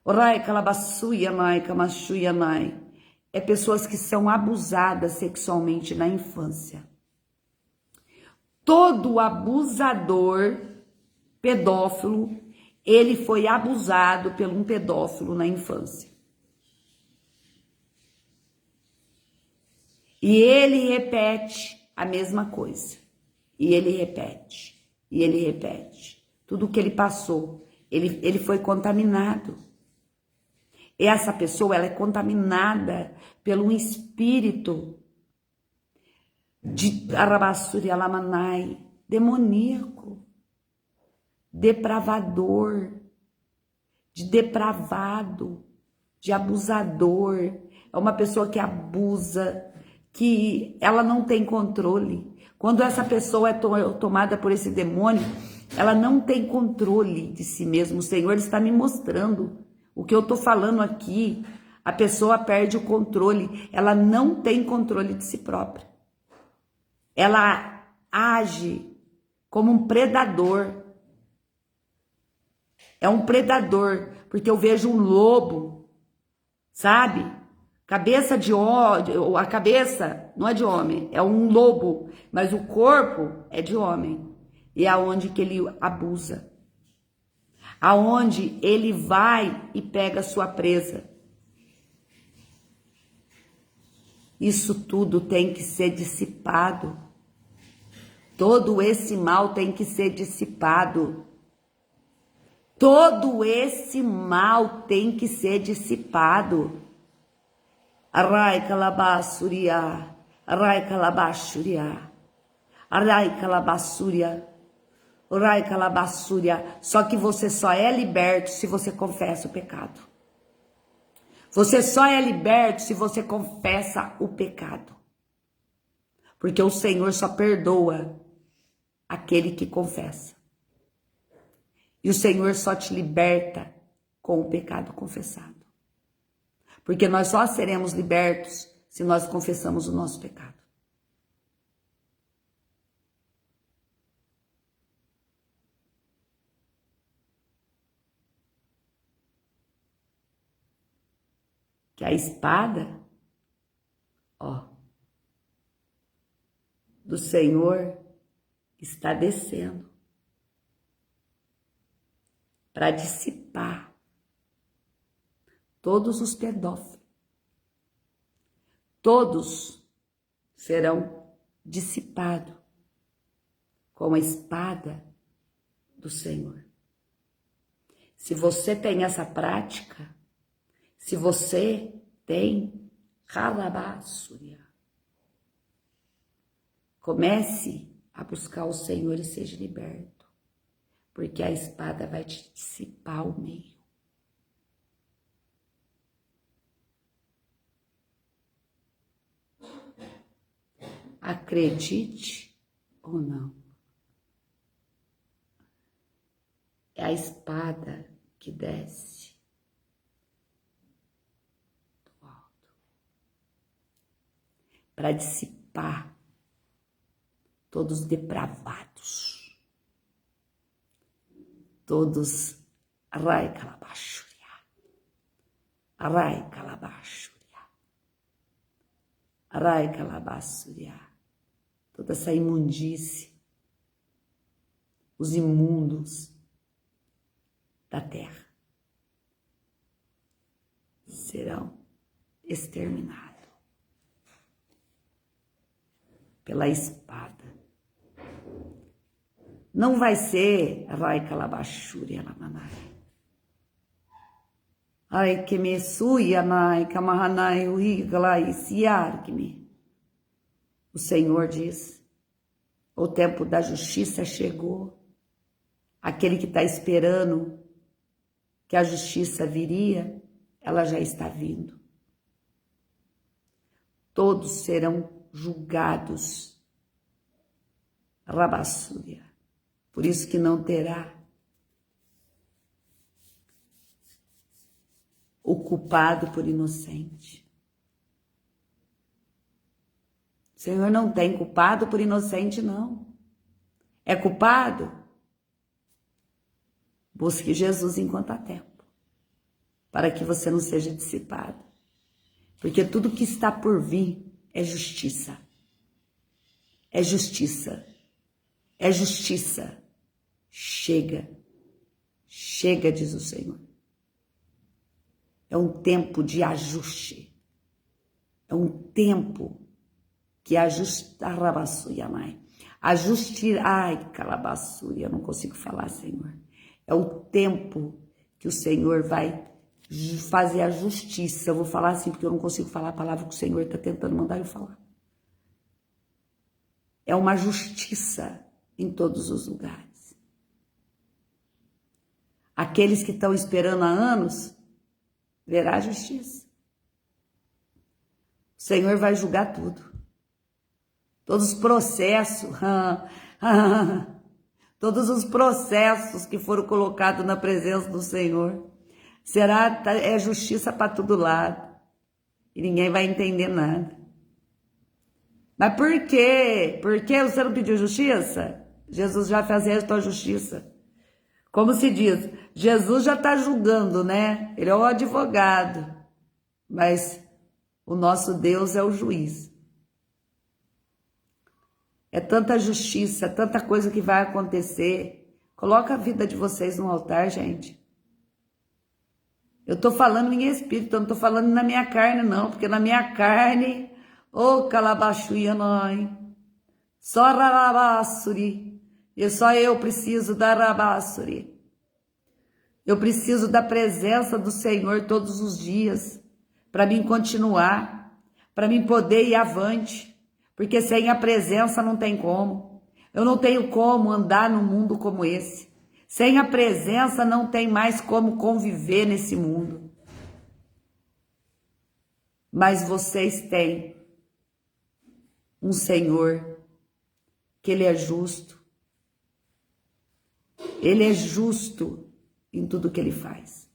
Orai, Calabaçu Yanai, Camachu Yanai. É pessoas que são abusadas sexualmente na infância. Todo abusador pedófilo, ele foi abusado por um pedófilo na infância. E ele repete a mesma coisa. E ele repete. E ele repete. Tudo que ele passou. Ele foi contaminado. E essa pessoa, ela é contaminada pelo espírito de Arabassuri Alamanai, demoníaco, depravador, de depravado, de abusador. É uma pessoa que abusa, que ela não tem controle. Quando essa pessoa é tomada por esse demônio, ela não tem controle de si mesma. O Senhor está me mostrando o que eu estou falando aqui. A pessoa perde o controle, ela não tem controle de si própria. Ela age como um predador. É um predador, porque eu vejo um lobo, sabe? Cabeça de homem, a cabeça não é de homem, é um lobo, mas o corpo é de homem. E é aonde que ele abusa. Aonde ele vai e pega a sua presa. Isso tudo tem que ser dissipado. Todo esse mal tem que ser dissipado. Todo esse mal tem que ser dissipado. Arai calabassuria, arai calabassuria, arai calabassuria, arai calabassuria. Só que você só é liberto se você confessa o pecado. Você só é liberto se você confessa o pecado. Porque o Senhor só perdoa aquele que confessa. E o Senhor só te liberta com o pecado confessado. Porque nós só seremos libertos se nós confessamos o nosso pecado. Que a espada, do Senhor está descendo para dissipar todos os pedófilos. Todos serão dissipados com a espada do Senhor. Se você tem essa prática, se você tem Calabassuria, comece a buscar o Senhor e seja liberto, porque a espada vai te dissipar ao meio. Acredite ou não, é a espada que desce do alto para dissipar todos os depravados, todos Arai Calabashuria, Arai Calabashuria, Arai Calabashuria, toda essa imundície, os imundos da terra serão exterminados pela espada. Não vai ser Rai Kalabashuri Alamanai. Ai que me suyanai kamahanai uigalai siargme. O Senhor diz: o tempo da justiça chegou. Aquele que está esperando que a justiça viria, ela já está vindo. Todos serão julgados. Rabassúria. Por isso que não terá o culpado por inocente. O Senhor não tem culpado por inocente, não. É culpado? Busque Jesus enquanto há tempo, para que você não seja dissipado. Porque tudo que está por vir é justiça. É justiça. É justiça. Chega. Chega, diz o Senhor. É um tempo de ajuste. É um tempo que ajusta a rabassuia, mãe. Ajuste, ai, calabassuia, eu não consigo falar, Senhor. É o tempo que o Senhor vai fazer a justiça. Eu vou falar assim porque eu não consigo falar a palavra que o Senhor está tentando mandar eu falar. É uma justiça em todos os lugares. Aqueles que estão esperando há anos, verá a justiça. O Senhor vai julgar tudo. Todos os processos, todos os processos que foram colocados na presença do Senhor, é justiça para todo lado. E ninguém vai entender nada. Mas por quê? Por que você não pediu justiça? Jesus já fez a tua justiça. Como se diz, Jesus já está julgando, né? Ele é o advogado. Mas o nosso Deus é o juiz. É tanta justiça, tanta coisa que vai acontecer. Coloca a vida de vocês no altar, gente. Eu tô falando em espírito, eu não tô falando na minha carne, não. Porque na minha carne, calabachuianoi, só rarabassuri. E só eu preciso da rabassuri. Eu preciso da presença do Senhor todos os dias. Para mim continuar. Para mim poder ir avante. Porque sem a presença não tem como. Eu não tenho como andar num mundo como esse. Sem a presença não tem mais como conviver nesse mundo. Mas vocês têm um Senhor que Ele é justo. Ele é justo em tudo que Ele faz.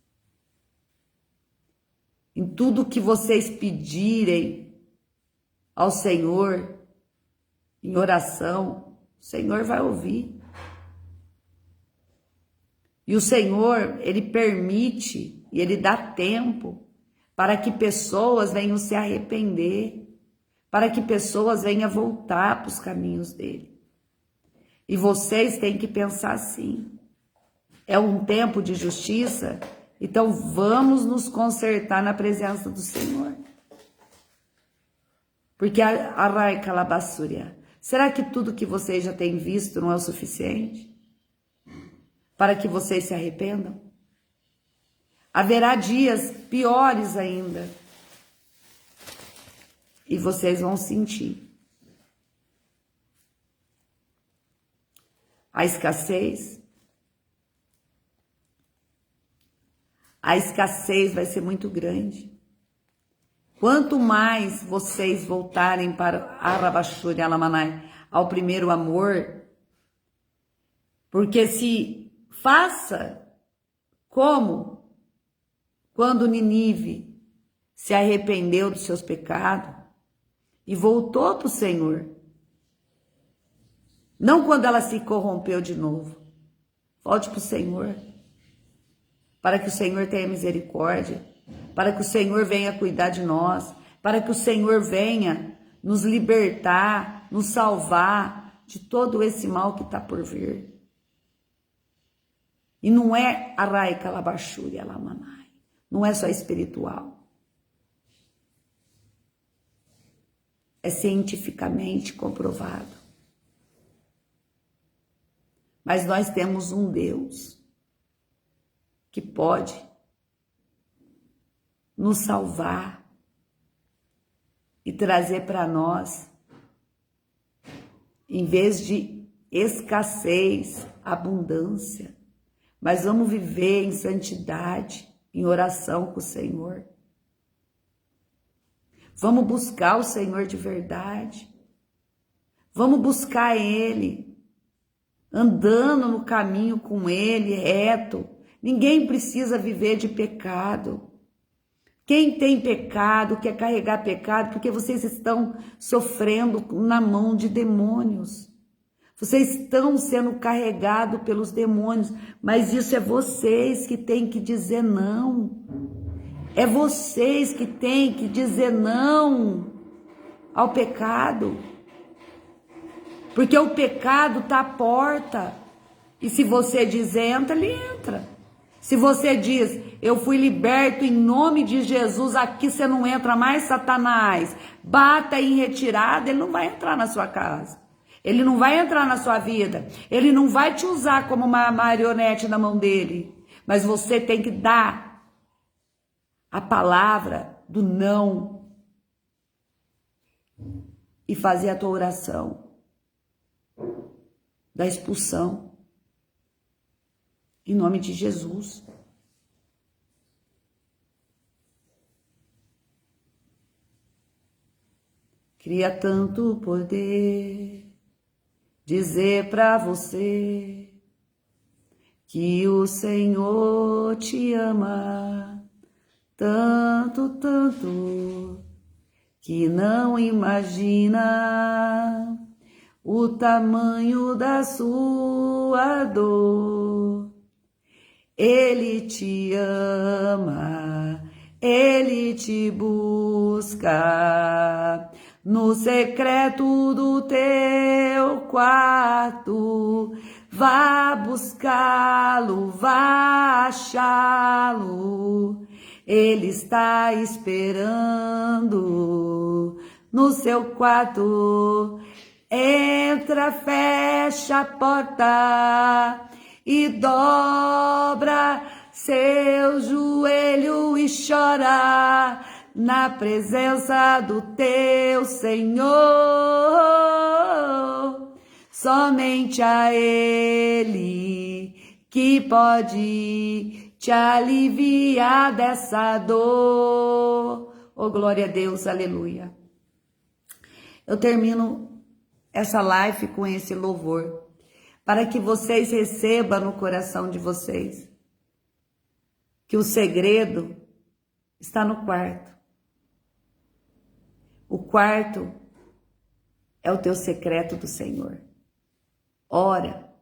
Em tudo que vocês pedirem ao Senhor, em oração, o Senhor vai ouvir. E o Senhor, Ele permite e Ele dá tempo para que pessoas venham se arrepender, para que pessoas venham voltar para os caminhos dEle. E vocês têm que pensar assim, é um tempo de justiça, então vamos nos consertar na presença do Senhor. Porque a Rai Kalabassuria, será que tudo que vocês já têm visto não é o suficiente para que vocês se arrependam? Haverá dias piores ainda. E vocês vão sentir a escassez. A escassez vai ser muito grande. Quanto mais vocês voltarem para Arabashuri Alamanai, ao primeiro amor, porque se faça como quando Nínive se arrependeu dos seus pecados e voltou para o Senhor. Não quando ela se corrompeu de novo. Volte para o Senhor, para que o Senhor tenha misericórdia, para que o Senhor venha cuidar de nós, para que o Senhor venha nos libertar, nos salvar de todo esse mal que está por vir. E não é arai calabachuri alamanai. Não é só espiritual. É cientificamente comprovado. Mas nós temos um Deus que pode nos salvar e trazer para nós, em vez de escassez, abundância. Mas vamos viver em santidade, em oração com o Senhor. Vamos buscar o Senhor de verdade. Vamos buscar Ele, andando no caminho com Ele, reto. Ninguém precisa viver de pecado. Quem tem pecado, quer carregar pecado, porque vocês estão sofrendo na mão de demônios. Vocês estão sendo carregados pelos demônios, mas isso é vocês que têm que dizer não. É vocês que têm que dizer não ao pecado. Porque o pecado está à porta. E se você diz entra, ele entra. Se você diz, eu fui liberto em nome de Jesus, aqui você não entra mais, Satanás. Bata em retirada, ele não vai entrar na sua casa. Ele não vai entrar na sua vida. Ele não vai te usar como uma marionete na mão dele. Mas você tem que dar a palavra do não e fazer a tua oração da expulsão em nome de Jesus. Queria tanto poder dizer para você que o Senhor te ama tanto, tanto, que não imagina o tamanho da sua dor. Ele te ama, Ele te busca no secreto do teu quarto. Vá buscá-lo, vá achá-lo. Ele está esperando no seu quarto. Entra, fecha a porta e dobra seu joelho e chora na presença do teu Senhor. Somente a Ele que pode te aliviar dessa dor. Oh, glória a Deus, aleluia. Eu termino essa live com esse louvor, para que vocês recebam no coração de vocês que o segredo está no quarto. O quarto é o teu secreto do Senhor. Ora,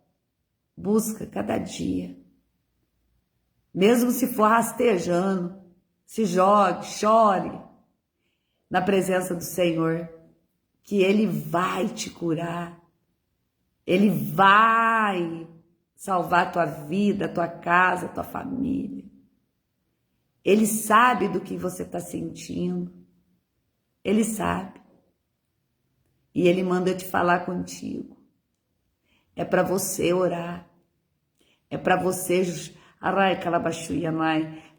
busca cada dia. Mesmo se for rastejando, se jogue, chore na presença do Senhor, que Ele vai te curar. Ele vai salvar tua vida, tua casa, tua família. Ele sabe do que você está sentindo. Ele sabe. E Ele manda te falar contigo. É para você orar. É para você,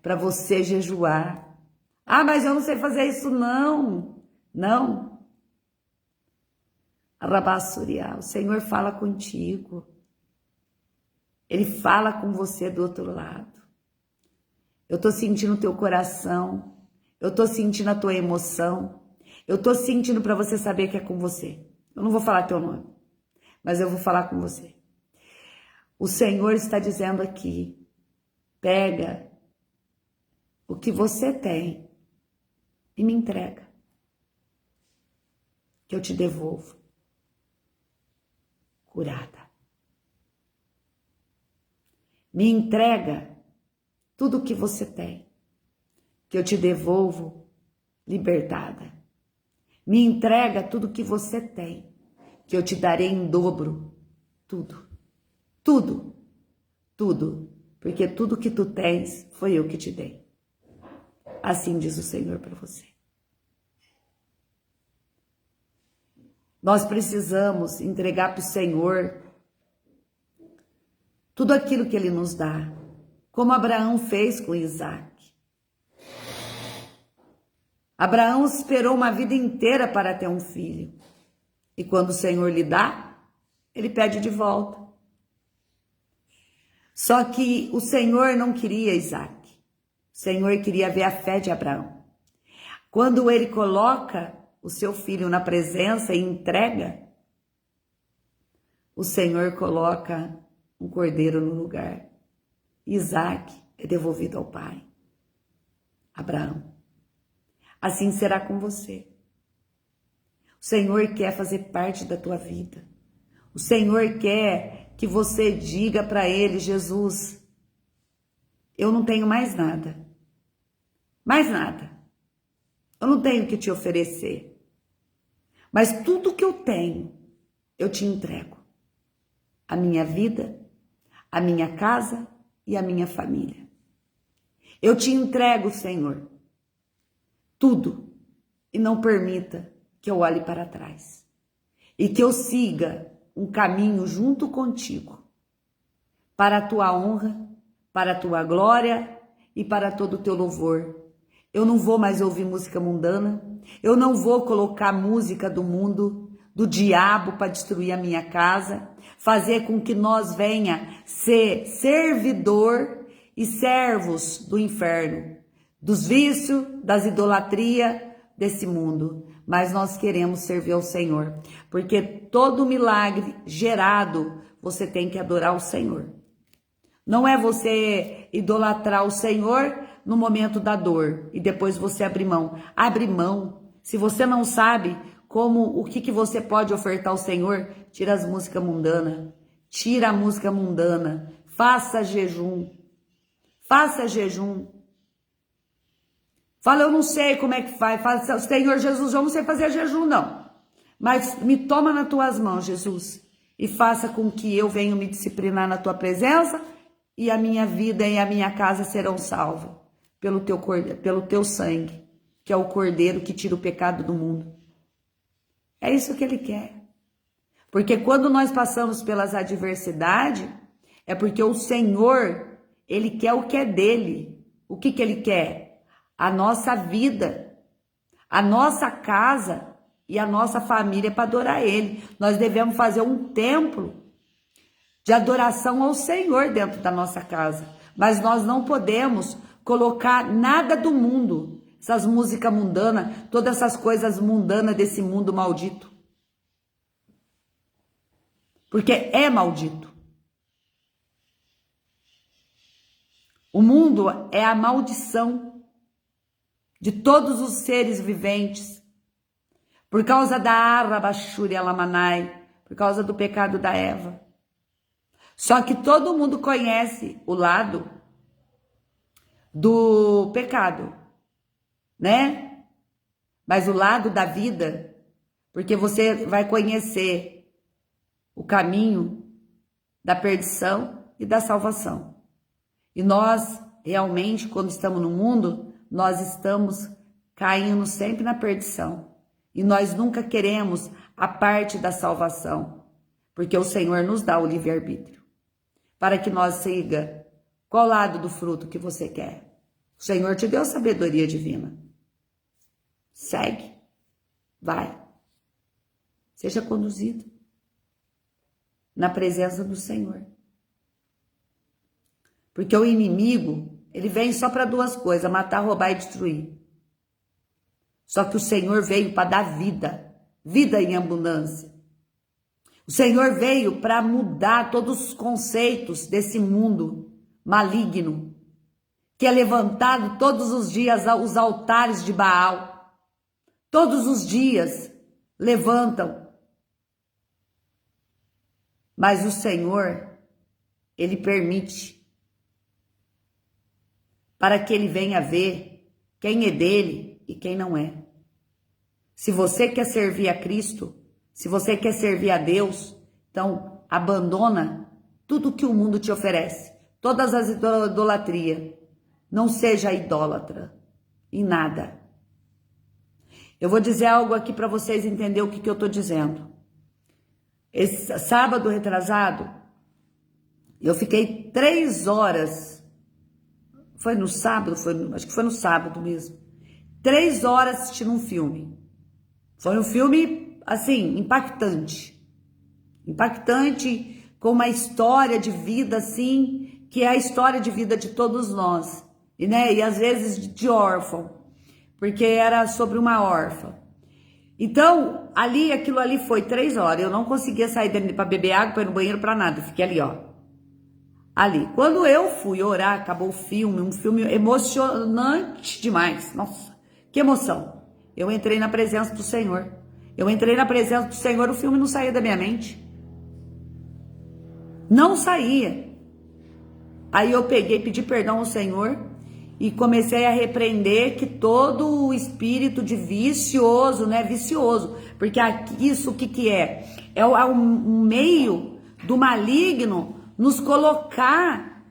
para você jejuar. Ah, mas eu não sei fazer isso não. Não. O Senhor fala contigo. Ele fala com você do outro lado. Eu estou sentindo o teu coração. Eu estou sentindo a tua emoção. Eu estou sentindo para você saber que é com você. Eu não vou falar teu nome, mas eu vou falar com você. O Senhor está dizendo aqui, pega o que você tem e me entrega, que eu te devolvo curada. Me entrega tudo o que você tem, que eu te devolvo libertada. Me entrega tudo o que você tem, que eu te darei em dobro. Tudo, tudo, tudo. porque tudo que tu tens foi eu que te dei. Assim diz o Senhor para você. Nós precisamos entregar para o Senhor tudo aquilo que Ele nos dá, como Abraão fez com Isaac. Abraão esperou uma vida inteira para ter um filho. E quando o Senhor lhe dá, ele pede de volta. Só que o Senhor não queria Isaac. O Senhor queria ver a fé de Abraão. Quando ele coloca o seu filho na presença e entrega, o Senhor coloca um cordeiro no lugar. Isaac é devolvido ao pai. Abraão. Assim será com você. O Senhor quer fazer parte da tua vida. O Senhor quer que você diga para Ele: Jesus, eu não tenho mais nada. Mais nada. Eu não tenho o que te oferecer. Mas tudo que eu tenho, eu te entrego. A minha vida, a minha casa e a minha família. Eu te entrego, Senhor, tudo. E não permita que eu olhe para trás. E que eu siga um caminho junto contigo. Para a tua honra, para a tua glória e para todo o teu louvor. Eu não vou mais ouvir música mundana. Eu não vou colocar música do mundo, do diabo para destruir a minha casa. Fazer com que nós venha ser servidor e servos do inferno. Dos vícios, das idolatrias desse mundo. Mas nós queremos servir ao Senhor. Porque todo milagre gerado, você tem que adorar o Senhor. Não é você idolatrar o Senhor no momento da dor e depois você abrir mão. Abre mão. Se você não sabe o que você pode ofertar ao Senhor, tira as músicas mundanas. Tira a música mundana. Faça jejum. Faça jejum. Fala, eu não sei como é que faz. Fala, Senhor Jesus, eu não sei fazer jejum não. Mas me toma nas tuas mãos, Jesus. E faça com que eu venha me disciplinar na tua presença. E a minha vida e a minha casa serão salvos pelo teu sangue, que é o cordeiro que tira o pecado do mundo. É isso que ele quer. Porque quando nós passamos pelas adversidades, é porque o Senhor, ele quer o que é dele. O que ele quer? A nossa vida, a nossa casa e a nossa família para adorar ele. Nós devemos fazer um templo de adoração ao Senhor dentro da nossa casa. Mas nós não podemos colocar nada do mundo, essas músicas mundanas, todas essas coisas mundanas desse mundo maldito. Porque é maldito. O mundo é a maldição de todos os seres viventes. Por causa da Arabashuri Alamanai, por causa do pecado da Eva. Só que todo mundo conhece o lado do pecado, né? Mas o lado da vida, porque você vai conhecer o caminho da perdição e da salvação. E nós, realmente, quando estamos no mundo, nós estamos caindo sempre na perdição. E nós nunca queremos a parte da salvação, porque o Senhor nos dá o livre-arbítrio. Para que nós siga qual lado do fruto que você quer. O Senhor te deu sabedoria divina. Segue. Vai. Seja conduzido na presença do Senhor. Porque o inimigo, ele vem só para duas coisas, matar, roubar e destruir. Só que o Senhor veio para dar vida, vida em abundância. O Senhor veio para mudar todos os conceitos desse mundo maligno, que é levantado todos os dias os altares de Baal. Todos os dias levantam. Mas o Senhor, ele permite para que ele venha ver quem é dele e quem não é. Se você quer servir a Cristo, se você quer servir a Deus, então abandona tudo que o mundo te oferece. todas as idolatrias. Não seja idólatra em nada. Eu vou dizer algo aqui para vocês entenderem o que eu estou dizendo. Esse sábado retrasado, eu fiquei 3 horas, foi no sábado, acho que foi no sábado mesmo, 3 horas assistindo um filme. Foi um filme, assim, impactante, com uma história de vida, assim, que é a história de vida de todos nós, e às vezes de órfão, porque era sobre uma órfã. Então, aquilo ali foi 3 horas, eu não conseguia sair para beber água, para ir no banheiro, para nada, eu fiquei ali, ó. Ali. Quando eu fui orar, acabou o filme, um filme emocionante demais. Nossa, que emoção. Eu entrei na presença do Senhor. O filme não saía da minha mente. Não saía. Aí eu peguei, pedi perdão ao Senhor e comecei a repreender que todo o espírito de vicioso, vicioso, porque isso o que é? É um meio do maligno nos colocar,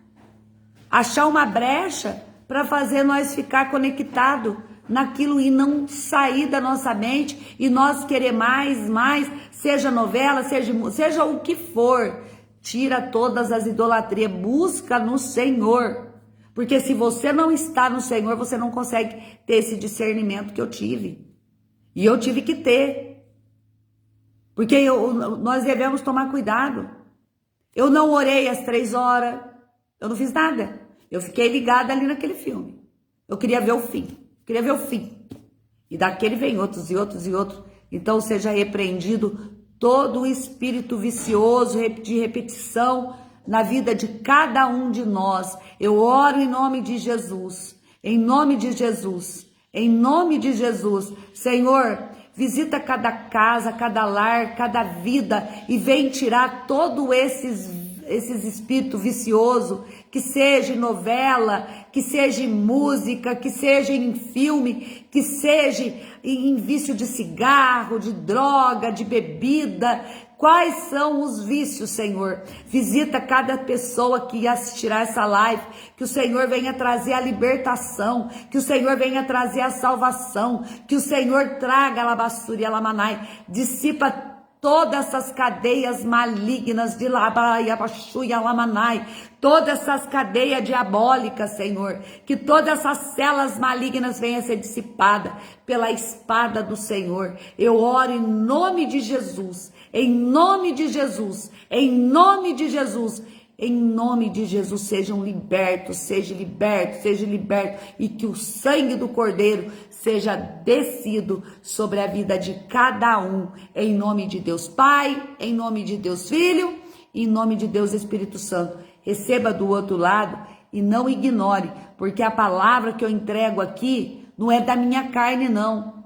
achar uma brecha para fazer nós ficar conectado naquilo e não sair da nossa mente e nós querer mais, seja novela, seja o que for. Tira todas as idolatrias, busca no Senhor, porque se você não está no Senhor, você não consegue ter esse discernimento que eu tive, e eu tive que ter, porque nós devemos tomar cuidado. Eu não orei às 3 horas, eu não fiz nada, eu fiquei ligada ali naquele filme, eu queria ver o fim, e daquele vem outros e outros e outros. Então seja repreendido todo o espírito vicioso de repetição na vida de cada um de nós. Eu oro em nome de Jesus, em nome de Jesus, em nome de Jesus. Senhor, visita cada casa, cada lar, cada vida e vem tirar todos esses espíritos viciosos, que seja em novela, que seja em música, que seja em filme, que seja em vício de cigarro, de droga, de bebida. Quais são os vícios, Senhor? Visita cada pessoa que assistirá essa live, que o Senhor venha trazer a libertação, que o Senhor venha trazer a salvação, que o Senhor traga a labassura e a lamanai, dissipa todas essas cadeias malignas de Labayabaxu e Alamanai, todas essas cadeias diabólicas, Senhor, que todas essas celas malignas venham a ser dissipadas pela espada do Senhor. Eu oro em nome de Jesus, em nome de Jesus, em nome de Jesus. Em nome de Jesus, sejam libertos, seja liberto, e que o sangue do Cordeiro seja descido sobre a vida de cada um, em nome de Deus Pai, em nome de Deus Filho, em nome de Deus Espírito Santo. Receba do outro lado e não ignore, porque a palavra que eu entrego aqui não é da minha carne, não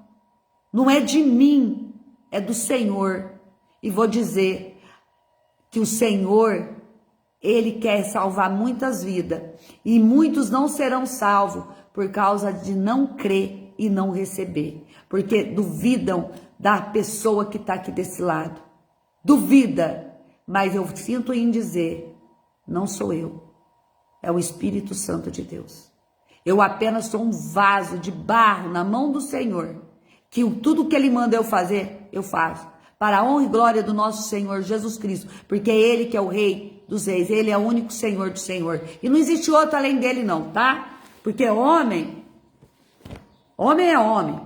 é de mim, é do Senhor. E vou dizer que o Senhor, Ele quer salvar muitas vidas, e muitos não serão salvos por causa de não crer e não receber, porque duvidam da pessoa que está aqui desse lado, duvida, mas eu sinto em dizer, não sou eu, é o Espírito Santo de Deus. Eu apenas sou um vaso de barro na mão do Senhor, que tudo que Ele manda eu fazer, eu faço, para a honra e glória do nosso Senhor Jesus Cristo, porque é Ele que é o Rei dos Reis, Ele é o único Senhor do Senhor, e não existe outro além dele não, tá? Porque homem é homem,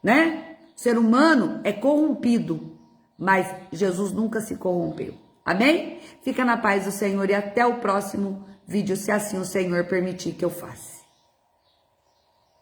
né? Ser humano é corrompido, mas Jesus nunca se corrompeu, amém? Fica na paz do Senhor e até o próximo vídeo, se assim o Senhor permitir que eu faça.